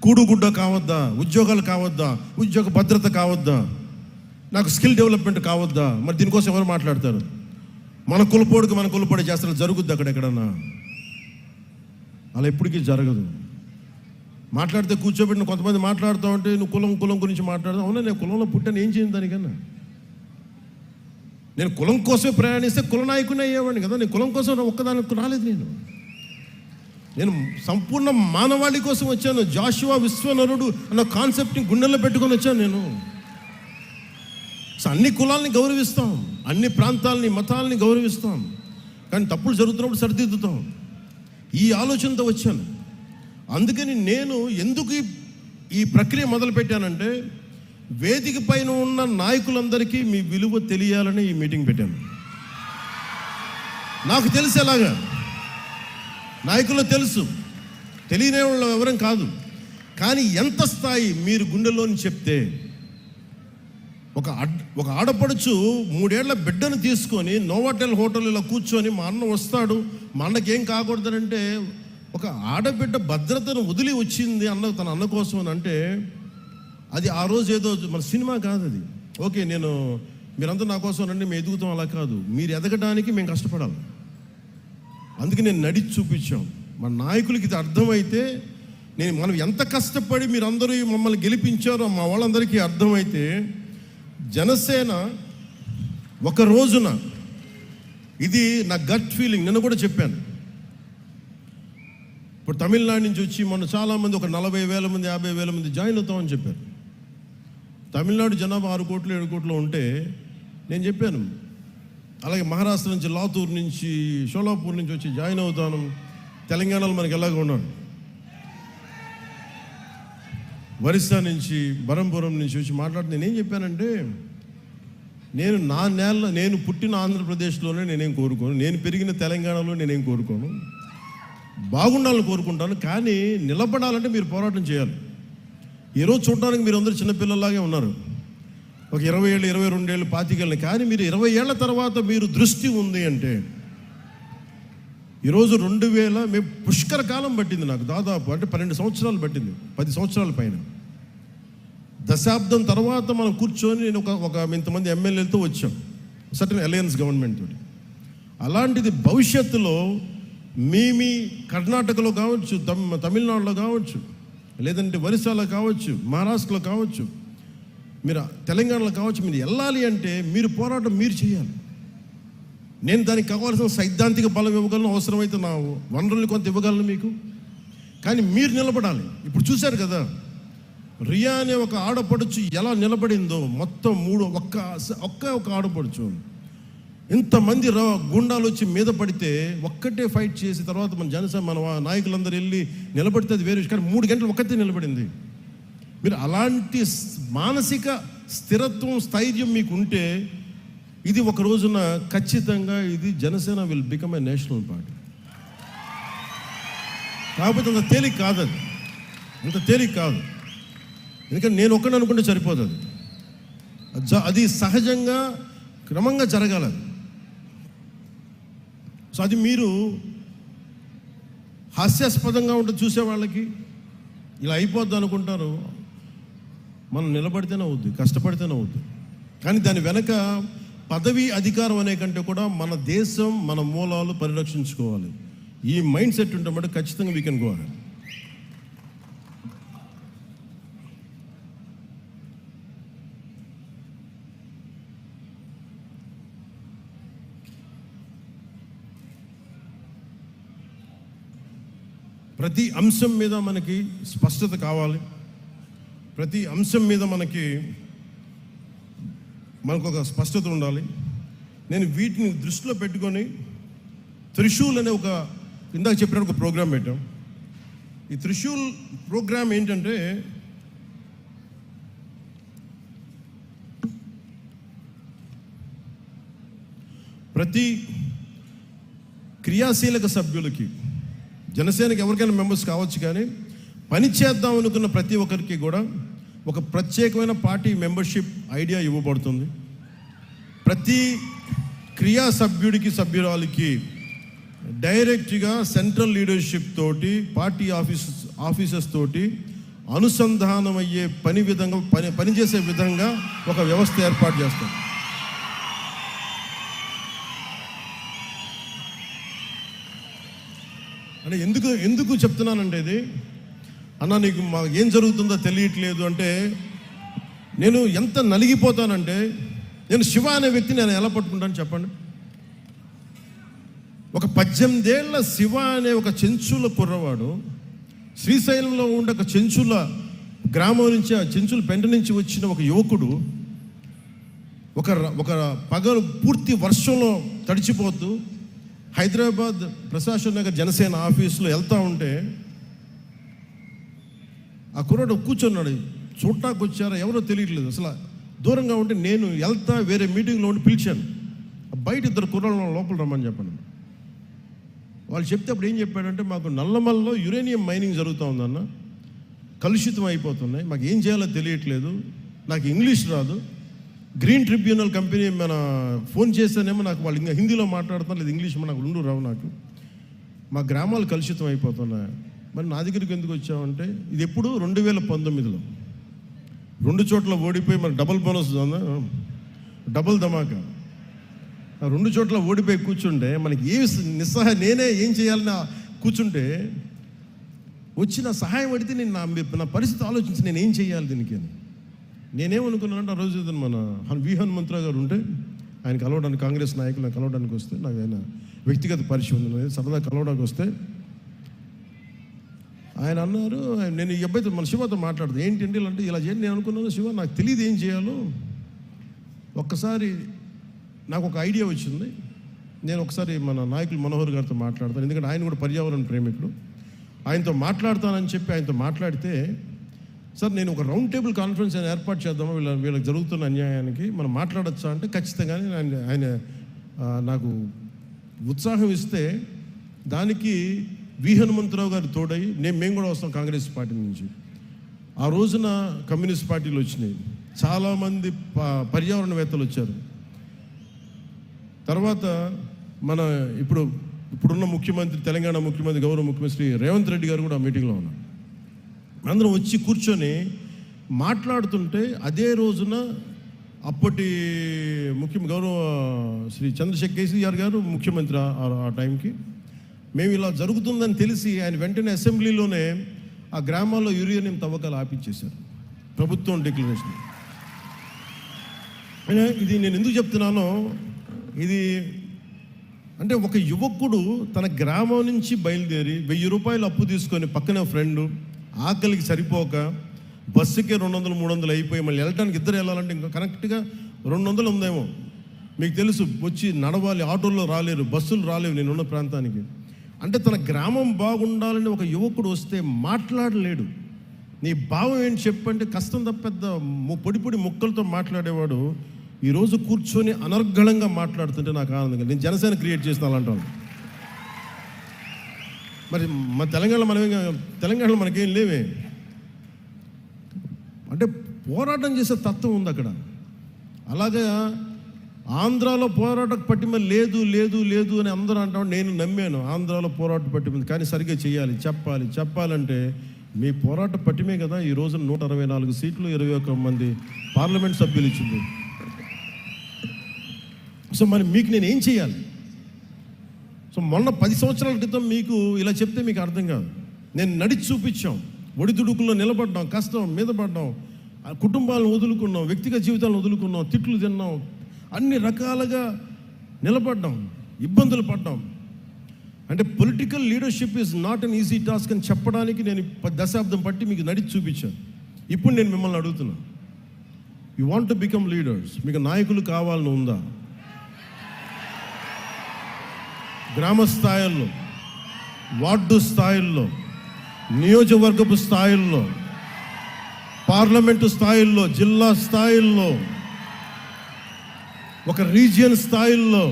కూడుగుడ్డ కావద్దా? ఉద్యోగాలు కావద్దా? ఉద్యోగ భద్రత కావద్దా? నాకు స్కిల్ డెవలప్మెంట్ కావద్దా? మరి దీనికోసం ఎవరు మాట్లాడతారు? మన కులపోడి చేస్తారు. జరుగుద్ది అక్కడెక్కడన్నా? అలా ఎప్పటికీ జరగదు. మాట్లాడితే కూర్చోబెట్టిన కొంతమంది మాట్లాడుతూ ఉంటే నువ్వు కులం గురించి మాట్లాడతావు. అవునా, నేను కులంలో పుట్టాను, ఏం చేయను దానికన్నా? నేను కులం కోసమే ప్రయాణిస్తే కుల నాయకుని అయ్యేవాడిని కదా. నేను కులం కోసం ఒక్కదానికి రాలేదు. నేను సంపూర్ణ మానవాళి కోసం వచ్చాను. జాషువా విశ్వనరుడు అన్న కాన్సెప్ట్ని గుండెల్లో పెట్టుకొని వచ్చాను నేను. అన్ని కులాలని గౌరవిస్తాం, అన్ని ప్రాంతాలని, మతాలని గౌరవిస్తాం, కానీ తప్పులు జరుగుతున్నప్పుడు సరిదిద్దుతాం. ఈ ఆలోచనతో వచ్చాను. అందుకని నేను ఎందుకు ఈ ప్రక్రియ మొదలుపెట్టానంటే, వేదిక పైన ఉన్న నాయకులందరికీ మీ విలువ తెలియాలని ఈ మీటింగ్ పెట్టాను. నాకు తెలిసేలాగా, నాయకులు తెలుసు, తెలియని వాళ్ళు ఎవరం కాదు. కానీ ఎంత స్థాయి మీరు గుండెల్లోని చెప్తే, ఒక ఆడపడుచు 3 ఏళ్ల బిడ్డను తీసుకొని నోవాటెల్ హోటల్ ఇలా కూర్చొని మా అన్న వస్తాడు, మా అన్నకి ఏం కాకూడదంటే, ఒక ఆడబిడ్డ భద్రతను వదిలి వచ్చింది తన అన్న కోసం అని అంటే, అది ఆ రోజు ఏదో మన సినిమా కాదు అది. ఓకే, మీరంతా నా కోసం రండి, మేము ఎదుగుతాం, అలా కాదు. మీరు ఎదగడానికి మేము కష్టపడాలి. అందుకే నేను నడిచి చూపించాం. మన నాయకులకి ఇది అర్థమైతే, మనం ఎంత కష్టపడి మీరందరూ మమ్మల్ని గెలిపించారో మా వాళ్ళందరికీ అర్థమైతే, జనసేన ఒక రోజున, ఇది నా గట్ ఫీలింగ్, నిన్న కూడా చెప్పాను. ఇప్పుడు తమిళనాడు నుంచి వచ్చి మొన్న చాలామంది ఒక 40,000 మంది 50,000 మంది జాయిన్ అవుతామని చెప్పారు. తమిళనాడు జనాభా 6 కోట్లు 7 కోట్లు ఉంటే నేను చెప్పాను, అలాగే మహారాష్ట్ర నుంచి, లాతూర్ నుంచి, షోలాపూర్ నుంచి వచ్చి జాయిన్ అవుతాను. తెలంగాణలో మనకి ఎలాగ ఉన్నాడు, ఒరిస్సా నుంచి, బరంపురం నుంచి వచ్చి మాట్లాడి నేనేం చెప్పానంటే, నేను పుట్టిన ఆంధ్రప్రదేశ్లోనే నేనేం కోరుకోను, నేను పెరిగిన తెలంగాణలో నేనేం కోరుకోను, బాగుండాలని కోరుకుంటాను. కానీ నిలబడాలంటే మీరు పోరాటం చేయాలి. ఈరోజు చూడడానికి మీరు అందరూ చిన్నపిల్లలాగే ఉన్నారు, ఒక 20 ఏళ్ళు 22 ఏళ్ళు 25 ఏళ్ళు. కానీ మీరు 20 ఏళ్ల తర్వాత మీరు దృష్టి ఉంది అంటే, ఈరోజు 2000 మేము పుష్కర కాలం పట్టింది నాకు, దాదాపు అంటే 12 సంవత్సరాలు పట్టింది, 10 సంవత్సరాల పైన, దశాబ్దం తర్వాత మనం కూర్చొని నేను ఒక ఇంతమంది ఎమ్మెల్యేలతో వచ్చాం, సర్టన్ అలయన్స్ గవర్నమెంట్ తోటి. అలాంటిది భవిష్యత్తులో మీ కర్ణాటకలో కావచ్చు, తమిళనాడులో కావచ్చు, లేదంటే ఒరిస్సాలో కావచ్చు, మహారాష్ట్రలో కావచ్చు, మీరు తెలంగాణలో కావచ్చు, మీరు వెళ్ళాలి అంటే మీరు పోరాటం మీరు చేయాలి. నేను దానికి కావాల్సిన సైద్ధాంతిక బలం ఇవ్వగలను, అవసరమైతే నా వనరుల్ని కొంత ఇవ్వగలను మీకు, కానీ మీరు నిలబడాలి. ఇప్పుడు చూశారు కదా, రియా అనే ఒక ఆడపడుచు ఎలా నిలబడిందో, మొత్తం ఒక్క ఆడపడుచు, ఇంతమంది గుండాలు వచ్చి మీద పడితే ఒక్కటే ఫైట్ చేసి తర్వాత మన జనసేన మన నాయకులందరూ వెళ్ళి నిలబడితే అది వేరే, కానీ 3 గంటలు ఒక్కటే నిలబడింది. మీరు అలాంటి మానసిక స్థిరత్వం, స్థైర్యం మీకు ఉంటే, ఇది ఒక రోజున ఖచ్చితంగా ఇది Janasena will become a national party. కాకపోతే అంత తేలిక కాదు, అంత తేలిక కాదు. ఎందుకంటే నేను ఒక్కడిని అనుకుంటే సరిపోదు, అది సహజంగా క్రమంగా జరగాలి. సో అది మీరు హాస్యాస్పదంగా ఉంటుంది చూసే వాళ్ళకి, ఇలా అయిపోద్ది అనుకుంటారు. మనం నిలబడితేనే అవుద్ది, కష్టపడితేనే అవుద్ది. కానీ దాని వెనక పదవి అధికారం అనే కంటే కూడా మన దేశం, మన మూలాలు పరిరక్షించుకోవాలి. ఈ మైండ్ సెట్ ఉంటే మటు ఖచ్చితంగా వీ కెన్ గో అహెడ్. ప్రతి అంశం మీద మనకి స్పష్టత కావాలి, ప్రతి అంశం మీద మనకు ఒక స్పష్టత ఉండాలి. నేను వీటిని దృష్టిలో పెట్టుకొని త్రిశూల్ అనే ఇందాక చెప్పినట్టు ఒక ప్రోగ్రాం పెట్టాం. ఈ త్రిశూల్ ప్రోగ్రాం ఏంటంటే, ప్రతి క్రియాశీలక సభ్యులకి, జనసేనకి ఎవరికైనా మెంబర్స్ కావచ్చు, కానీ పని చేద్దాం అనుకున్న ప్రతి ఒక్కరికి కూడా ఒక ప్రత్యేకమైన పార్టీ మెంబర్షిప్ ఐడియా ఇవ్వబడుతుంది. ప్రతి క్రియా సభ్యురాలికి డైరెక్ట్గా సెంట్రల్ లీడర్షిప్ తోటి, పార్టీ ఆఫీసర్స్ తోటి అనుసంధానం అయ్యే పనిచేసే విధంగా ఒక వ్యవస్థ ఏర్పాటు చేస్తాం. అంటే ఎందుకు చెప్తున్నానంటే, ఇది అన్న నీకు ఏం జరుగుతుందో తెలియట్లేదు అంటే, నేను ఎంత నలిగిపోతానంటే, నేను శివ అనే వ్యక్తిని నేను ఎలా పట్టుకుంటాను చెప్పండి. ఒక 18 ఏళ్ల శివ అనే ఒక చెంచుల కుర్రవాడు, శ్రీశైలంలో ఉండే ఒక చెంచుల గ్రామం నుంచి, ఆ చెంచుల పెంట నుంచి వచ్చిన ఒక యువకుడు, ఒక పగలు పూర్తి వర్షంలో తడిచిపోతూ హైదరాబాద్ ప్రశాసన్ నగర్ జనసేన ఆఫీసులో వెళ్తూ ఉంటే, ఆ కుర్రాడు కూర్చున్నాడు. చూడటానికి వచ్చారా ఎవరో తెలియట్లేదు, అసలు దూరంగా ఉంటే నేను వెళ్తా వేరే మీటింగ్లో ఉండి పిలిచాను. బయట 2 కుర్రాళ్ళు లోపల రమ్మని చెప్పండి. వాళ్ళు చెప్తే అప్పుడు ఏం చెప్పాడంటే, మాకు నల్లమల్లో యురేనియం మైనింగ్ జరుగుతూ ఉందన్న, కలుషితం అయిపోతున్నాయి, మాకు ఏం చేయాలో తెలియట్లేదు, నాకు ఇంగ్లీష్ రాదు, గ్రీన్ ట్రిబ్యునల్ కంపెనీ మన ఫోన్ చేస్తేనేమో నాకు వాళ్ళు ఇంకా హిందీలో మాట్లాడుతున్నారు, లేదు ఇంగ్లీష్ నాకు రావు, నాకు మా గ్రామాలు కలుషితం అయిపోతున్నాయి. మరి నా దగ్గరికి ఎందుకు వచ్చామంటే, ఇది ఎప్పుడు 2019లో 2 చోట్ల ఓడిపోయి మరి డబుల్ బోనస్, డబుల్ ధమాకా, 2 చోట్ల ఓడిపోయి కూర్చుంటే మనకి నేనే ఏం చేయాలని కూర్చుంటే వచ్చి నా సహాయం అడిగితే నేను నా పరిస్థితి ఆలోచించి నేను ఏం చేయాలి దీనికి అని. నేనేమనుకున్నానంటే ఆ రోజు మన హనుమంతరావు గారు ఉంటే ఆయన కలవడానికి, కాంగ్రెస్ నాయకులను కలవడానికి వస్తే, నాకు ఆయన వ్యక్తిగత పరిచయం ఉంది, సరదా కలవడానికి వస్తే ఆయన అన్నారు, నేను ఈ అబ్బాయితో మన శివతో మాట్లాడుతాను, ఏంటంటే ఇలా అంటే ఇలా చేయండి. నేను అనుకున్నాను, శివ నాకు తెలియదు ఏం చేయాలో. ఒక్కసారి నాకు ఒక ఐడియా వచ్చింది, నేను ఒకసారి మన నాయకులు మనోహర్ గారితో మాట్లాడతాను, ఎందుకంటే ఆయన కూడా పర్యావరణ ప్రేమికుడు. ఆయనతో మాట్లాడతానని చెప్పి ఆయనతో మాట్లాడితే, సార్ నేను ఒక రౌండ్ టేబుల్ కాన్ఫరెన్స్ ఆయన ఏర్పాటు చేద్దామా, వీళ్ళకి జరుగుతున్న అన్యాయానికి మనం మాట్లాడచ్చా అంటే ఖచ్చితంగానే ఆయన నాకు ఉత్సాహం ఇస్తే, దానికి హనుమంతరావు గారు తోడై మేము కూడా వస్తాం కాంగ్రెస్ పార్టీ నుంచి. ఆ రోజున కమ్యూనిస్ట్ పార్టీలు వచ్చినాయి, చాలామంది పర్యావరణవేత్తలు వచ్చారు. తర్వాత మన ఇప్పుడున్న ముఖ్యమంత్రి, తెలంగాణ ముఖ్యమంత్రి, గౌరవ ముఖ్యమంత్రి రేవంత్ రెడ్డి గారు కూడా మీటింగ్లో ఉన్నారు. అందరం వచ్చి కూర్చొని మాట్లాడుతుంటే, అదే రోజున అప్పటి గౌరవ శ్రీ చంద్రశేఖర్ కేసీఆర్ గారు ముఖ్యమంత్రి ఆ టైంకి, మేము ఇలా జరుగుతుందని తెలిసి ఆయన వెంటనే అసెంబ్లీలోనే ఆ గ్రామాల్లో యురేనియం తవ్వకాలు ఆపించేశారు, ప్రభుత్వం డిక్లరేషన్. ఇది నేను ఎందుకు చెప్తున్నానో, ఇది అంటే ఒక యువకుడు తన గ్రామం నుంచి బయలుదేరి 1000 రూపాయలు అప్పు తీసుకొని పక్కన ఫ్రెండు ఆకలికి సరిపోక బస్సుకే 200-300 అయిపోయి మళ్ళీ వెళ్ళటానికి ఇద్దరు వెళ్ళాలంటే ఇంకా కరెక్ట్గా 200 ఉందేమో. మీకు తెలుసు, వచ్చి నడవాలి, ఆటోల్లో రాలేరు, బస్సులు రాలేవు నేనున్న ప్రాంతానికి. అంటే తన గ్రామం బాగుండాలని ఒక యువకుడు వస్తే మాట్లాడలేడు. నీ భావం ఏంటి చెప్పంటే, కష్టం తప్ప పెద్ద పొడి ముక్కలతో మాట్లాడేవాడు ఈరోజు కూర్చొని అనర్గళంగా మాట్లాడుతుంటే నాకు ఆనందంగా. నేను జనసేన క్రియేట్ చేసిన అలాంటి. మరి మన తెలంగాణలో మనకేం లేవే. అంటే పోరాటం చేసే తత్వం ఉంది అక్కడ. అలాగే ఆంధ్రాలో పోరాట పట్టిమ లేదు అని అందరూ అంటాం. నేను నమ్మాను ఆంధ్రాలో పోరాట పట్టిమ, కానీ సరిగ్గా చేయాలి, చెప్పాలంటే మీ పోరాట పట్టిమే కదా ఈ రోజున 164 సీట్లు, 21 మంది పార్లమెంట్ సభ్యులు ఇచ్చింది. సో మరి మీకు నేను ఏం చేయాలి? సో మొన్న 10 సంవత్సరాల క్రితం మీకు ఇలా చెప్తే మీకు అర్థం కాదు. నేను నడిచి చూపించాం, ఒడిదుడుకుల్లో నిలబడ్డాం, కష్టం మీద పడ్డాం, కుటుంబాలను వదులుకున్నాం, వ్యక్తిగత జీవితాలను వదులుకున్నాం, తిట్లు తిన్నాం, అన్ని రకాలుగా నిలబడ్డాం, ఇబ్బందులు పడ్డాం. అంటే political leadership is not an easy task అని చెప్పడానికి నేను 10 దశాబ్దం పట్టి మీకు నడిచి చూపించాను. ఇప్పుడు నేను మిమ్మల్ని అడుగుతున్నా, you want to become leaders, మీకు నాయకులు కావాలని ఉందా? గ్రామ స్థాయిల్లో, వార్డు స్థాయిల్లో, నియోజకవర్గపు స్థాయిల్లో, పార్లమెంటు స్థాయిల్లో, జిల్లా స్థాయిల్లో, ఒక రీజియన్ స్థాయిల్లో,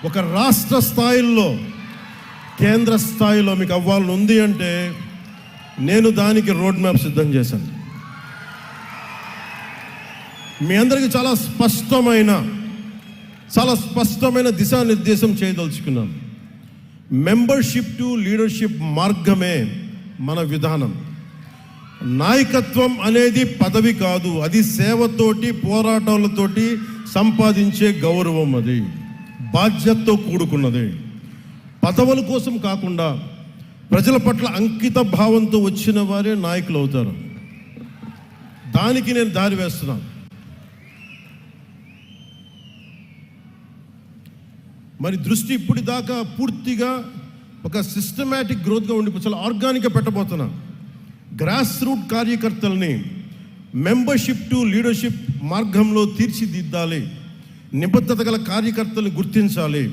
ఒక రాష్ట్ర స్థాయిల్లో, కేంద్ర స్థాయిలో మీకు అవ్వాలని ఉంది అంటే నేను దానికి రోడ్ మ్యాప్ సిద్ధం చేశాను. మీ అందరికీ చాలా స్పష్టమైన దిశానిర్దేశం చేయదలుచుకున్నాను. మెంబర్షిప్ టు లీడర్షిప్ మార్గమే మన విధానం. నాయకత్వం అనేది పదవి కాదు, అది సేవతోటి, పోరాటాలతోటి సంపాదించే గౌరవం. అది బాధ్యతతో కూడుకున్నది. పదవుల కోసం కాకుండా ప్రజల పట్ల అంకిత భావంతో వచ్చిన వారే నాయకులు అవుతారు. దానికి నేను దారి వేస్తున్నాను. మరి దృష్టి ఇప్పటిదాకా పూర్తిగా ఒక సిస్టమేటిక్ గ్రోత్గా ఉండి చాలా ఆర్గానిక్గా పెట్టబోతున్నా. గ్రాస్ రూట్ కార్యకర్తల్ని మెంబర్షిప్ టు లీడర్షిప్ మార్గంలో తీర్చిదిద్దాలి. నిబద్ధత గల కార్యకర్తల్ని గుర్తించాలి.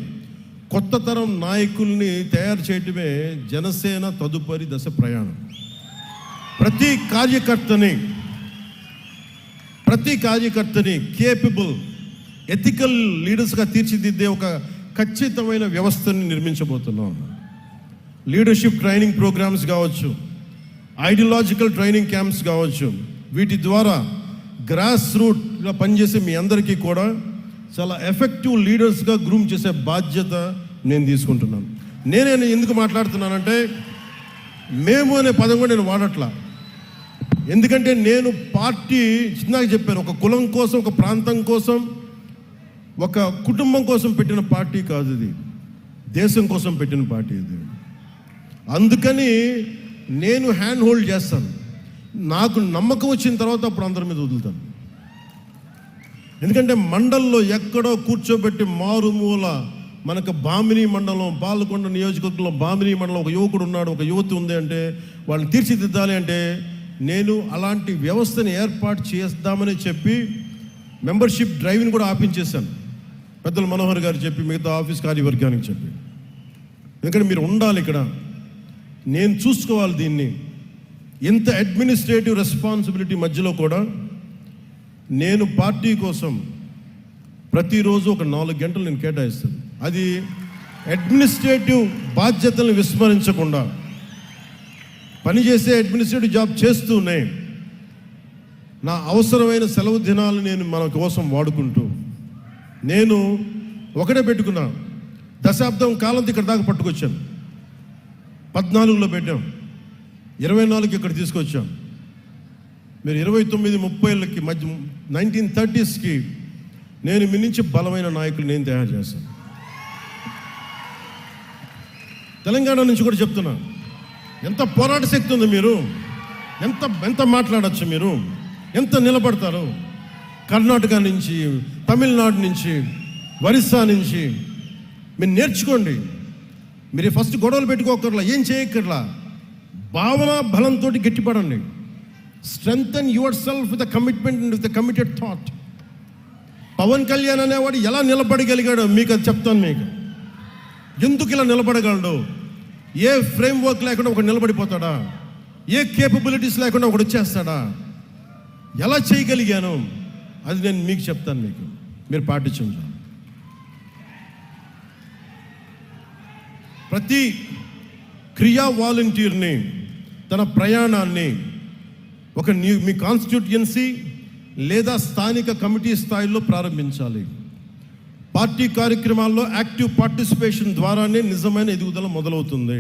కొత్త తరం నాయకుల్ని తయారు చేయటమే జనసేన తదుపరి దశ ప్రయాణం. ప్రతి కార్యకర్తని కేపబుల్, ఎథికల్ లీడర్స్గా తీర్చిదిద్దే ఒక ఖచ్చితమైన వ్యవస్థని నిర్మించబోతున్నాం. లీడర్షిప్ ట్రైనింగ్ ప్రోగ్రామ్స్ కావచ్చు, ఐడియాలజికల్ ట్రైనింగ్ క్యాంప్స్ కావచ్చు, వీటి ద్వారా గ్రాస్ రూట్గా పనిచేసే మీ అందరికీ కూడా చాలా ఎఫెక్టివ్ లీడర్స్గా గ్రూమ్ చేసే బాధ్యత నేను తీసుకుంటున్నాను. నేనే ఎందుకు మాట్లాడుతున్నానంటే, మేము అనే పదం కూడా నేను వాడట్లా. ఎందుకంటే నేను పార్టీ చిన్నగా చెప్పాను, ఒక కులం కోసం, ఒక ప్రాంతం కోసం, ఒక కుటుంబం కోసం పెట్టిన పార్టీ కాదు ఇది. దేశం కోసం పెట్టిన పార్టీ ఇది. అందుకని నేను హ్యాండ్ హోల్డ్ చేస్తాను. నాకు నమ్మకం వచ్చిన తర్వాత అప్పుడు అందరి మీద వదులుతాను. ఎందుకంటే మండల్లో ఎక్కడో కూర్చోబెట్టి మారుమూల మనకు బామిని మండలం, పాలకొండ నియోజకవర్గంలో బామిని మండలం ఒక యువకుడు ఉన్నాడు, ఒక యువతి ఉంది అంటే వాళ్ళని తీర్చిదిద్దాలి అంటే నేను అలాంటి వ్యవస్థని ఏర్పాటు చేద్దామని చెప్పి మెంబర్షిప్ డ్రైవ్ని కూడా ఆపించేశాను. పెద్దల మనోహర్ గారు చెప్పి, మిగతా ఆఫీస్ కార్యవర్గానికి చెప్పి, ఎందుకంటే మీరు ఉండాలి ఇక్కడ, నేను చూసుకోవాలి దీన్ని. ఇంత అడ్మినిస్ట్రేటివ్ రెస్పాన్సిబిలిటీ మధ్యలో కూడా నేను పార్టీ కోసం ప్రతిరోజు ఒక 4 గంటలు నేను కేటాయిస్తాను. అది అడ్మినిస్ట్రేటివ్ బాధ్యతలను విస్మరించకుండా పనిచేసే అడ్మినిస్ట్రేటివ్ జాబ్ చేస్తూనే నా అవసరమైన సెలవు దినాలు నేను మన కోసం వాడుకుంటూ, నేను ఒకటే పెట్టుకున్నా, దశాబ్దం కాలం ఇక్కడ దాకా పట్టుకొచ్చాను. 14లో పెట్టాం, 24కి ఇక్కడ తీసుకొచ్చాం. మీరు 29-30 మధ్య 1930sకి నేను మీ నుంచి బలమైన నాయకులు నేను తయారు చేస్తాను. తెలంగాణ నుంచి కూడా చెప్తున్నా, ఎంత పోరాట శక్తి ఉంది, మీరు ఎంత మాట్లాడచ్చు, మీరు ఎంత నిలబడతారు. కర్ణాటక నుంచి, తమిళనాడు నుంచి, ఒరిస్సా నుంచి మీరు నేర్చుకోండి. మీరు ఫస్ట్ గొడవలు పెట్టుకోకర్లా, ఏం చేయక్కర్లా, భావన బలంతో గట్టిపడండి. Strengthen yourself with the commitment and with the committed thought. Pawan Kalyan అనేవాడు ఎలా నిలబడగలిగాడో మీకు అది చెప్తాను. మీకు ఎందుకు ఇలా నిలబడగలడు? ఏ ఫ్రేమ్ వర్క్ లేకుండా ఒకడు నిలబడిపోతాడా? ఏ కేపబిలిటీస్ లేకుండా ఒకడు వచ్చేస్తాడా? ఎలా చేయగలిగాను అది నేను మీకు చెప్తాను. మీకు మీరు పాటించండి. ప్రతి క్రియా వాలంటీర్ని తన ప్రయాణాన్ని ఒక మీ కాన్స్టిట్యూయన్సీ లేదా స్థానిక కమిటీ స్థాయిలో ప్రారంభించాలి. పార్టీ కార్యక్రమాల్లో యాక్టివ్ పార్టిసిపేషన్ ద్వారానే నిజమైన ఎదుగుదల మొదలవుతుంది.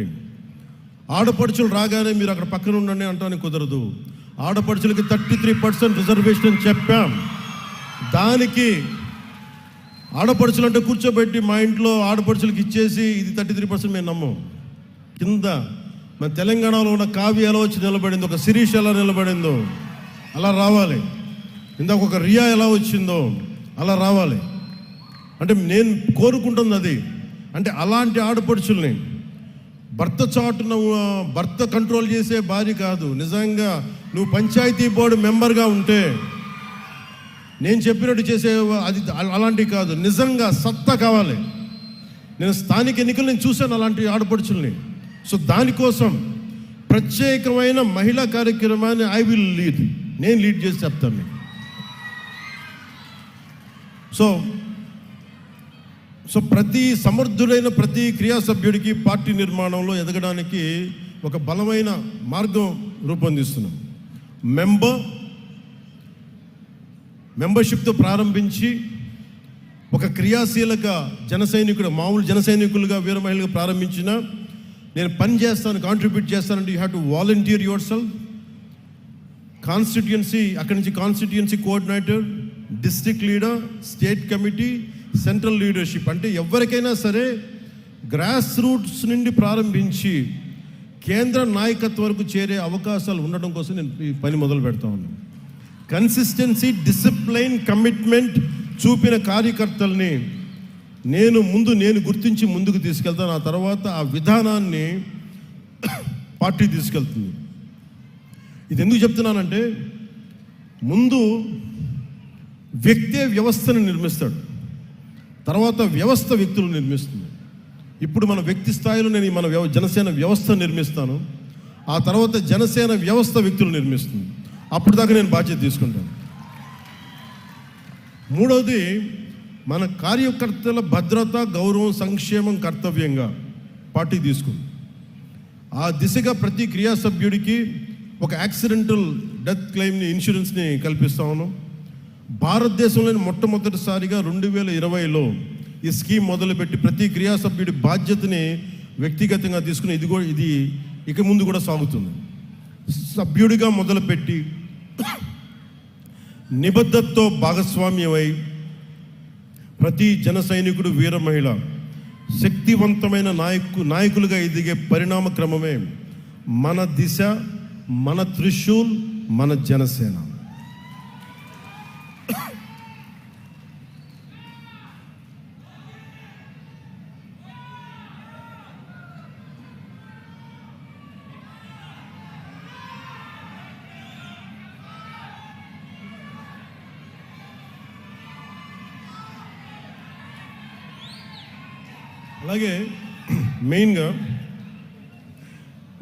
ఆడపడుచులు రాగానే మీరు అక్కడ పక్కన ఉండండి అంటానికి కుదరదు. ఆడపడుచులకి 33% రిజర్వేషన్ చెప్పాం. దానికి ఆడపడుచులు అంటే కూర్చోబెట్టి మా ఇంట్లో ఆడపడుచులకి ఇచ్చేసి ఇది 33% మేము నమ్మం. కింద మన తెలంగాణలో ఉన్న కావ్య ఎలా వచ్చి నిలబడిందో, ఒక శిరీష్ ఎలా నిలబడిందో అలా రావాలి. ఇందాక ఒక రియా ఎలా వచ్చిందో అలా రావాలి. అంటే నేను కోరుకుంటుంది అది. అంటే అలాంటి ఆడపడుచుల్ని భర్త చాటున భర్త కంట్రోల్ చేసే భార్య కాదు. నిజంగా నువ్వు పంచాయతీ బోర్డు మెంబర్గా ఉంటే నేను చెప్పినట్టు చేసే అది అలాంటివి కాదు. నిజంగా సత్తా కావాలి. నేను స్థానిక ఎన్నికలు నేను చూశాను అలాంటి ఆడపడుచుల్ని. సో దానికోసం ప్రత్యేకమైన మహిళా కార్యక్రమాన్ని ఐ విల్ లీడ్, నేను లీడ్ చేసి చెప్తాను మీకు. సో ప్రతి సమర్థుడైన ప్రతి క్రియా సభ్యుడికి పార్టీ నిర్మాణంలో ఎదగడానికి ఒక బలమైన మార్గం రూపొందిస్తున్నాం. మెంబర్షిప్తో ప్రారంభించి ఒక క్రియాశీలక జన సైనికుడు, మామూలు జన సైనికులుగా వీర మహిళగా ప్రారంభించిన నేను పని చేస్తాను, కాంట్రిబ్యూట్ చేస్తానంటే you have to volunteer your self. Constituency, అక్కడి నుంచి constituency coordinator, district leader, state committee, central leadership. అంటే ఎవరికైనా సరే గ్రాస్ రూట్స్ నుండి ప్రారంభించి కేంద్ర నాయకత్వం వరకు చేరే అవకాశాలు ఉండడం కోసం నేను ఈ పని మొదలు పెడతా ఉన్నాను. కన్సిస్టెన్సీ, డిసిప్లైన్, కమిట్మెంట్ చూపిన కార్యకర్తల్ని నేను గుర్తించి ముందుకు తీసుకెళ్తాను. ఆ తర్వాత ఆ విధానాన్ని పార్టీ తీసుకెళ్తుంది. ఇది ఎందుకు చెప్తున్నానంటే, ముందు వ్యక్తే వ్యవస్థను నిర్మిస్తాడు, తర్వాత వ్యవస్థ వ్యక్తులు నిర్మిస్తుంది. ఇప్పుడు మన వ్యక్తి స్థాయిలో నేను మన జనసేన వ్యవస్థ నిర్మిస్తాను. ఆ తర్వాత జనసేన వ్యవస్థ వ్యక్తులు నిర్మిస్తుంది. అప్పుడు దాకా నేను బాధ్యత తీసుకుంటాను. మూడవది, మన కార్యకర్తల భద్రత, గౌరవం, సంక్షేమం కర్తవ్యంగా పార్టీ తీసుకుంది. ఆ దిశగా ప్రతి క్రియా సభ్యుడికి ఒక యాక్సిడెంటల్ డెత్ క్లెయిమ్ని, ఇన్సూరెన్స్ని కల్పిస్తా ఉన్నాం. భారతదేశంలోని మొట్టమొదటిసారిగా 2020లో ఈ స్కీమ్ మొదలుపెట్టి ప్రతి క్రియా సభ్యుడి బాధ్యతని వ్యక్తిగతంగా తీసుకుని ఇది ఇక ముందు కూడా సాగుతుంది. సభ్యుడిగా మొదలుపెట్టి నిబద్ధతతో భాగస్వామ్యమై ప్రతి జన సైనికుడు, వీర మహిళ శక్తివంతమైన నాయకులుగా ఎదిగే పరిణామ క్రమమే మన దిశ, మన త్రిశూల్, మన జనసేన. అలాగే మెయిన్గా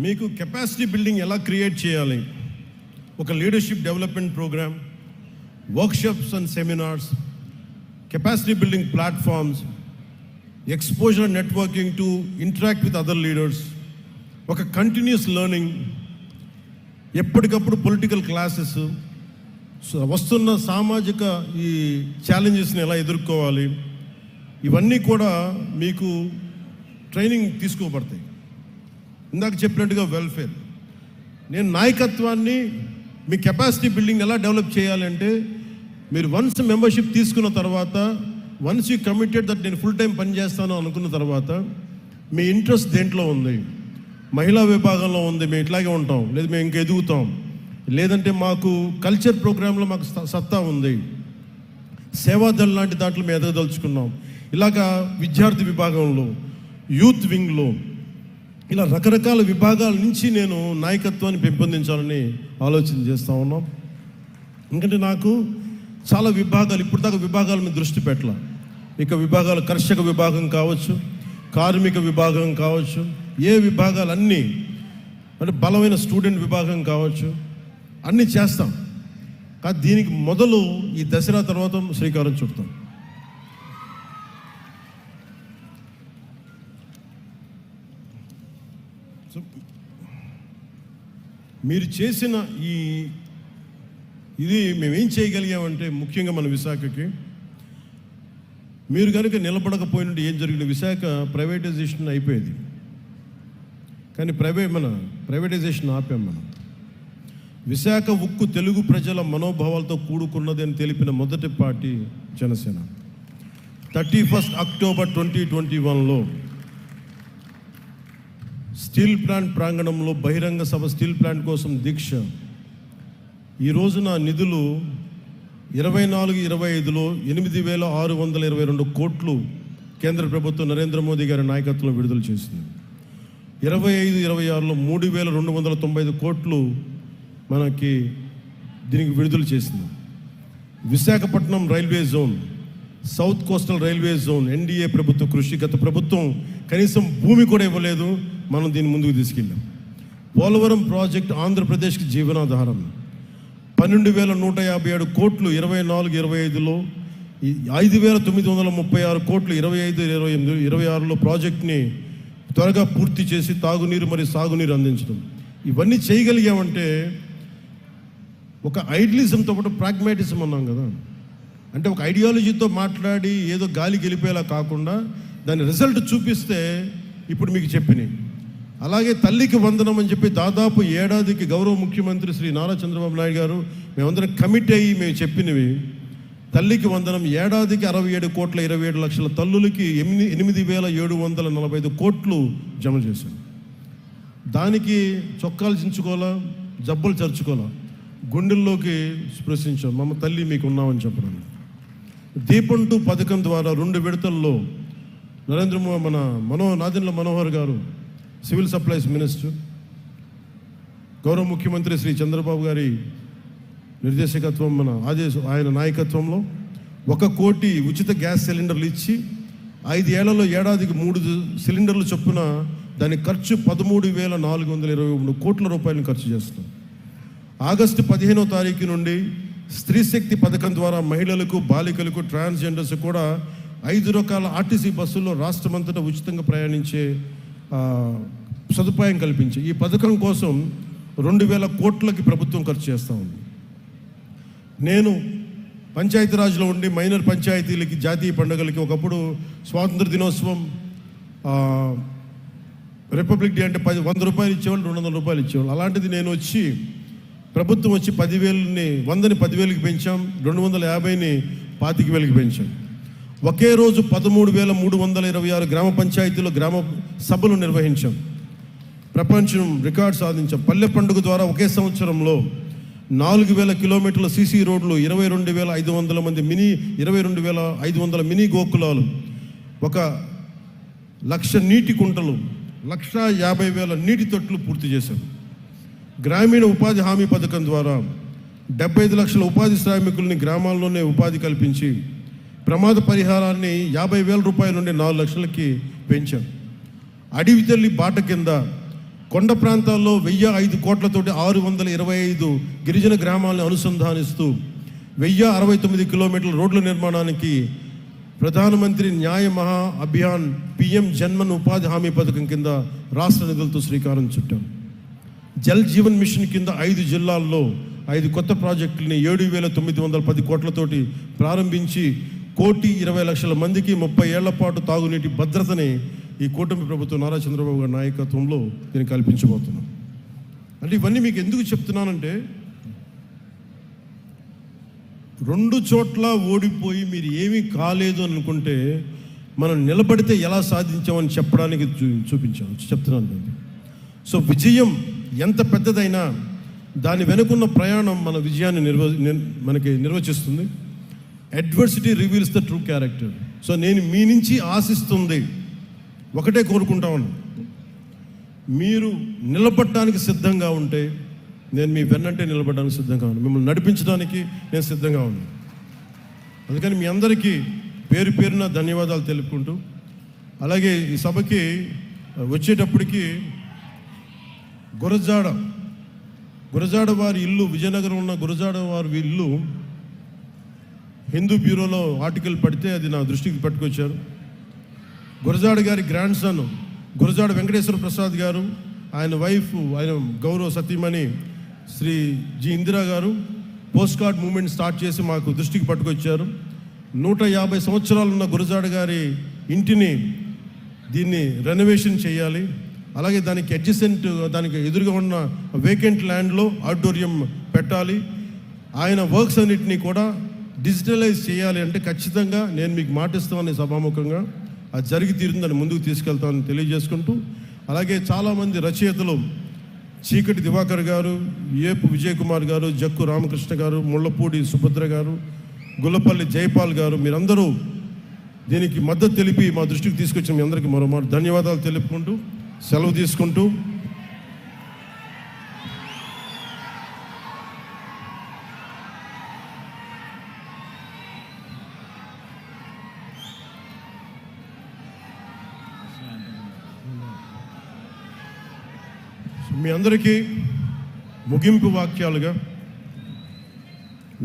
మీకు కెపాసిటీ బిల్డింగ్ ఎలా క్రియేట్ చేయాలి, ఒక leadership development programme, workshops and seminars, capacity building platforms, exposure networking to interact with other leaders, ఒక కంటిన్యూస్ లెర్నింగ్, ఎప్పటికప్పుడు పొలిటికల్ క్లాసెస్, వస్తున్న సామాజిక ఈ ఛాలెంజెస్ని ఎలా ఎదుర్కోవాలి, ఇవన్నీ కూడా మీకు ట్రైనింగ్ తీసుకోబడతాయి. ఇందాక చెప్పినట్టుగా వెల్ఫేర్. నేను నాయకత్వాన్ని, మీ కెపాసిటీ బిల్డింగ్ ఎలా డెవలప్ చేయాలంటే, మీరు వన్స్ మెంబర్షిప్ తీసుకున్న తర్వాత, వన్స్ యూ కమిటెడ్ దట్ నేను ఫుల్ టైం పనిచేస్తాను అనుకున్న తర్వాత, మీ ఇంట్రెస్ట్ దేంట్లో ఉంది? మహిళా విభాగంలో ఉంది, మేము ఇట్లాగే ఉంటాం, లేదు మేము ఇంక ఎదుగుతాం, లేదంటే మాకు కల్చర్ ప్రోగ్రాంలో మాకు సత్తా ఉంది, సేవాదళ లాంటి దాంట్లో మేము ఎదగదలుచుకున్నాం, ఇలాగా విద్యార్థి విభాగంలో, యూత్ వింగ్లో, ఇలా రకరకాల విభాగాల నుంచి నేను నాయకత్వాన్ని పెంపొందించాలని ఆలోచన చేస్తూ ఉన్నాం. ఎందుకంటే నాకు చాలా విభాగాలు, ఇప్పుడు దాకా విభాగాల మీద దృష్టి పెట్టాల. ఇక విభాగాలు కర్షక విభాగం కావచ్చు, కార్మిక విభాగం కావచ్చు, ఏ విభాగాలు అన్నీ, అంటే బలమైన స్టూడెంట్ విభాగం కావచ్చు, అన్నీ చేస్తాం. కానీ దీనికి మొదలు ఈ దసరా తర్వాత శ్రీకారం చుడతాం. మీరు చేసిన ఇది మేమేం చేయగలిగామంటే, ముఖ్యంగా మన విశాఖకి మీరు కనుక నిలబడకపోయినట్టు ఏం జరిగిన, విశాఖ ప్రైవేటైజేషన్ అయిపోయేది. కానీ ప్రైవేటైజేషన్ ఆపాం మనం. విశాఖ ఉక్కు తెలుగు ప్రజల మనోభావాలతో కూడుకున్నది అని తెలిపిన మొదటి పార్టీ జనసేన. 31 అక్టోబర్ 2021లో స్టీల్ ప్లాంట్ ప్రాంగణంలో బహిరంగ సభ, స్టీల్ ప్లాంట్ కోసం దీక్ష. ఈ రోజున నిధులు 24-25లో 8,622 కోట్లు కేంద్ర ప్రభుత్వం నరేంద్ర మోదీ గారి నాయకత్వంలో విడుదల చేసింది. 25-26లో 3,295 కోట్లు మనకి దీనికి విడుదల చేసింది. Visakhapatnam railway zone, south coastal railway zone, NDA ప్రభుత్వ కృషి. గత ప్రభుత్వం కనీసం భూమి కూడా ఇవ్వలేదు, మనం దీన్ని ముందుకు తీసుకెళ్ళాం. పోలవరం ప్రాజెక్ట్ ఆంధ్రప్రదేశ్కి జీవనాధారం. 12,157 కోట్లు 24-25లో, 5,936 కోట్లు 25-26లో ప్రాజెక్ట్ని త్వరగా పూర్తి చేసి తాగునీరు మరియు సాగునీరు అందించడం. ఇవన్నీ చేయగలిగామంటే ఒక ఐడియలిజంతో పాటు ప్రాగ్మాటిజం అన్నాం కదా, అంటే ఒక ఐడియాలజీతో మాట్లాడి ఏదో గాలి గెలిపేలా కాకుండా దాని రిజల్ట్ చూపిస్తే ఇప్పుడు మీకు చెప్పినాయి. అలాగే తల్లికి వందనం అని చెప్పి దాదాపు ఏడాదికి గౌరవ ముఖ్యమంత్రి శ్రీ నారా చంద్రబాబు నాయుడు గారు మేమందరం కమిట్ అయ్యి మేము చెప్పినవి, తల్లికి వందనం ఏడాదికి 67,27,00,000 తల్లులకి 8,745 కోట్లు జమ చేశాం. దానికి చొక్కాలు చించుకోవాలా, జబ్బులు చరుచుకోవాలా, గుండెల్లోకి స్పృశించాం, మమ్మ తల్లి మీకు ఉన్నామని చెప్పడానికి. దీపం 2 పథకం ద్వారా 2 విడతల్లో నాదెండ్ల మనోహర్ గారు సివిల్ సప్లైస్ మినిస్టర్, గౌరవ ముఖ్యమంత్రి శ్రీ చంద్రబాబు గారి నిర్దేశకత్వం, ఆయన నాయకత్వంలో 1 కోటి ఉచిత గ్యాస్ సిలిండర్లు ఇచ్చి 5 ఏళ్లలో ఏడాదికి 3 సిలిండర్లు చొప్పున దాని ఖర్చు 13,423 కోట్ల రూపాయలను ఖర్చు చేస్తున్నాం. ఆగస్టు 15వ తారీఖు నుండి స్త్రీ శక్తి పథకం ద్వారా మహిళలకు, బాలికలకు, ట్రాన్స్జెండర్స్ కూడా 5 రకాల ఆర్టీసీ బస్సుల్లో రాష్ట్రమంతటా ఉచితంగా ప్రయాణించే సదుపాయం కల్పించి ఈ పథకం కోసం 2,000 కోట్లకి ప్రభుత్వం ఖర్చు చేస్తూ ఉంది. నేను పంచాయతీరాజ్లో ఉండి మైనర్ పంచాయతీలకి, జాతీయ పండుగలకి ఒకప్పుడు స్వాతంత్ర దినోత్సవం, రిపబ్లిక్ డే అంటే 100 రూపాయలు ఇచ్చేవాళ్ళు, 200 రూపాయలు ఇచ్చేవాళ్ళు. అలాంటిది నేను వచ్చి, ప్రభుత్వం వచ్చి 10,000ని 100ని 10,000కి పెంచాం, 250ని 25,000కి పెంచాం. ఒకే రోజు 13,326 గ్రామ పంచాయతీలో గ్రామ సభలు నిర్వహించాం. ప్రపంచం రికార్డ్ సాధించాం. పల్లె పండుగ ద్వారా ఒకే సంవత్సరంలో 4,000 కిలోమీటర్ల సీసీ రోడ్లు, 22,500 మంది 22,500 మినీ గోకులాలు, 1,00,000 నీటి కుంటలు, 1,50,000 నీటి తొట్లు పూర్తి చేశాం. గ్రామీణ ఉపాధి హామీ పథకం ద్వారా 75 లక్షల ఉపాధి శ్రామికుల్ని గ్రామాల్లోనే ఉపాధి కల్పించి ప్రమాద పరిహారాన్ని 50,000 రూపాయల నుండి 4 లక్షలకి పెంచాం. అడవి తల్లి బాట కింద కొండ ప్రాంతాల్లో 1,005 కోట్లతోటి 625 గిరిజన గ్రామాలను అనుసంధానిస్తూ 1,069 కిలోమీటర్ల రోడ్ల నిర్మాణానికి ప్రధానమంత్రి న్యాయ మహా అభియాన్ పిఎం జన్మన్ ఉపాధి హామీ పథకం కింద రాష్ట్ర నిధులతో శ్రీకారం చుట్టాం. జల్ జీవన్ మిషన్ కింద 5 జిల్లాల్లో 5 కొత్త ప్రాజెక్టులని 7,910 కోట్లతోటి ప్రారంభించి 1,20,00,000 మందికి 30 ఏళ్ల పాటు తాగునీటి భద్రతని ఈ కూటమి ప్రభుత్వం నారా చంద్రబాబు గారి నాయకత్వంలో దీన్ని కల్పించబోతున్నాం. అంటే ఇవన్నీ మీకు ఎందుకు చెప్తున్నానంటే, 2 చోట్ల ఓడిపోయి మీరు ఏమీ కాలేదు అని అనుకుంటే మనం నిలబడితే ఎలా సాధించామని చెప్పడానికి చెప్తున్నాను. సో విజయం ఎంత పెద్దదైనా దాని వెనుకున్న ప్రయాణం మన విజయాన్ని మనకి నిర్వచిస్తుంది. Adversity reveals the true character. So నేను మీ నుంచి ఆశిస్తుంది ఒకటే కోరుకుంటా ఉన్నాను, మీరు నిలబడటానికి సిద్ధంగా ఉంటే నేను మీ వెన్నంటే నిలబడడానికి సిద్ధంగా ఉన్నాను, మిమ్మల్ని నడిపించడానికి నేను సిద్ధంగా ఉన్నాను. అందుకని మీ అందరికీ పేరు పేరున ధన్యవాదాలు తెలుపుకుంటూ, అలాగే ఈ సభకి వచ్చేటప్పటికి గురజాడ వారి ఇల్లు, విజయనగరం ఉన్న గురజాడ వారి ఇల్లు హిందూ బ్యూరోలో ఆర్టికల్ పడితే అది నా దృష్టికి పట్టుకొచ్చారు. గురజాడ గారి గ్రాండ్ సన్ గురజాడ వెంకటేశ్వర ప్రసాద్ గారు, ఆయన వైఫ్, ఆయన గౌరవ సతీమణి శ్రీ జి ఇందిరా గారు పోస్ట్ కార్డ్ మూవ్మెంట్ స్టార్ట్ చేసి మాకు దృష్టికి పట్టుకొచ్చారు. 150 సంవత్సరాలు ఉన్న గురజాడ గారి ఇంటిని దీన్ని రెనోవేషన్ చేయాలి, అలాగే దానికి అడ్జసెంట్, దానికి ఎదురుగా ఉన్న వేకెంట్ ల్యాండ్లో ఆడిటోరియం పెట్టాలి, ఆయన వర్క్స్ అన్నిటినీ కూడా డిజిటలైజ్ చేయాలి అంటే ఖచ్చితంగా నేను మీకు మాటిస్తామని సభాముఖంగా అది జరిగి తీరుందని ముందుకు తీసుకెళ్తామని తెలియజేసుకుంటూ, అలాగే చాలామంది రచయితలు చీకటి దివాకర్ గారు, ఏపు విజయ్ కుమార్ గారు, జక్కు రామకృష్ణ గారు, ముళ్ళపూడి సుభద్ర గారు, గుల్లపల్లి జైపాల్ గారు, మీరందరూ దీనికి మద్దతు తెలిపి మా దృష్టికి తీసుకొచ్చిన మీ అందరికీ మరోమారు ధన్యవాదాలు తెలుపుకుంటూ సెలవు తీసుకుంటూ, మీ అందరికీ ముగింపు వాక్యాలుగా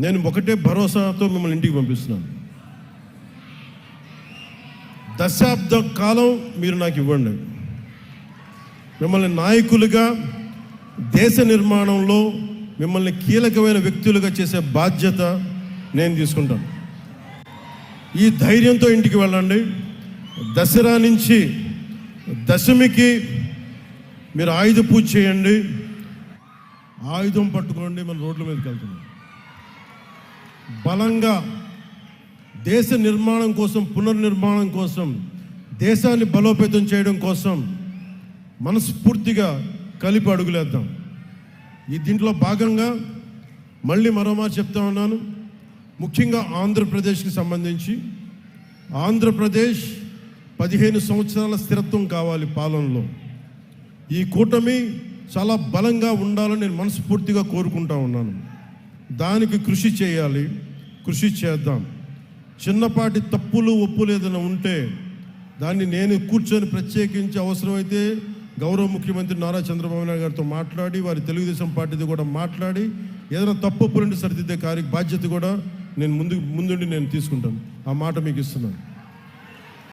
నేను ఒకటే భరోసాతో మిమ్మల్ని ఇంటికి పంపిస్తున్నాను. దశాబ్ద కాలం మీరు నాకు ఇవ్వండి, మిమ్మల్ని నాయకులుగా దేశ నిర్మాణంలో మిమ్మల్ని కీలకమైన వ్యక్తులుగా చేసే బాధ్యత నేను తీసుకుంటాను. ఈ ధైర్యంతో ఇంటికి వెళ్ళండి. దసరా నుంచి దశమికి మీరు ఆయుధ పూజ చేయండి, ఆయుధం పట్టుకోండి, మన రోడ్ల మీదకి వెళ్తున్నాం. బలంగా దేశ నిర్మాణం కోసం, పునర్నిర్మాణం కోసం, దేశాన్ని బలోపేతం చేయడం కోసం మనస్ఫూర్తిగా కలిపి అడుగులేద్దాం. దీంట్లో భాగంగా మళ్ళీ మరోమారు చెప్తా ఉన్నాను, ముఖ్యంగా ఆంధ్రప్రదేశ్కి సంబంధించి ఆంధ్రప్రదేశ్ 15 సంవత్సరాల స్థిరత్వం కావాలి పాలనలో. ఈ కూటమి చాలా బలంగా ఉండాలని నేను మనస్ఫూర్తిగా కోరుకుంటా ఉన్నాను. దానికి కృషి చేయాలి, కృషి చేద్దాం. చిన్నపాటి తప్పులు ఒప్పులు ఏదైనా ఉంటే దాన్ని నేను కూర్చొని ప్రత్యేకించి అవసరమైతే గౌరవ ముఖ్యమంత్రి నారా చంద్రబాబు నాయుడు గారితో మాట్లాడి, వారి తెలుగుదేశం పార్టీతో కూడా మాట్లాడి ఏదైనా తప్పు ఒప్పులుంటే సరిదిద్దే బాధ్యత కూడా నేను ముందుండి నేను తీసుకుంటాను. ఆ మాట మీకు ఇస్తున్నాను.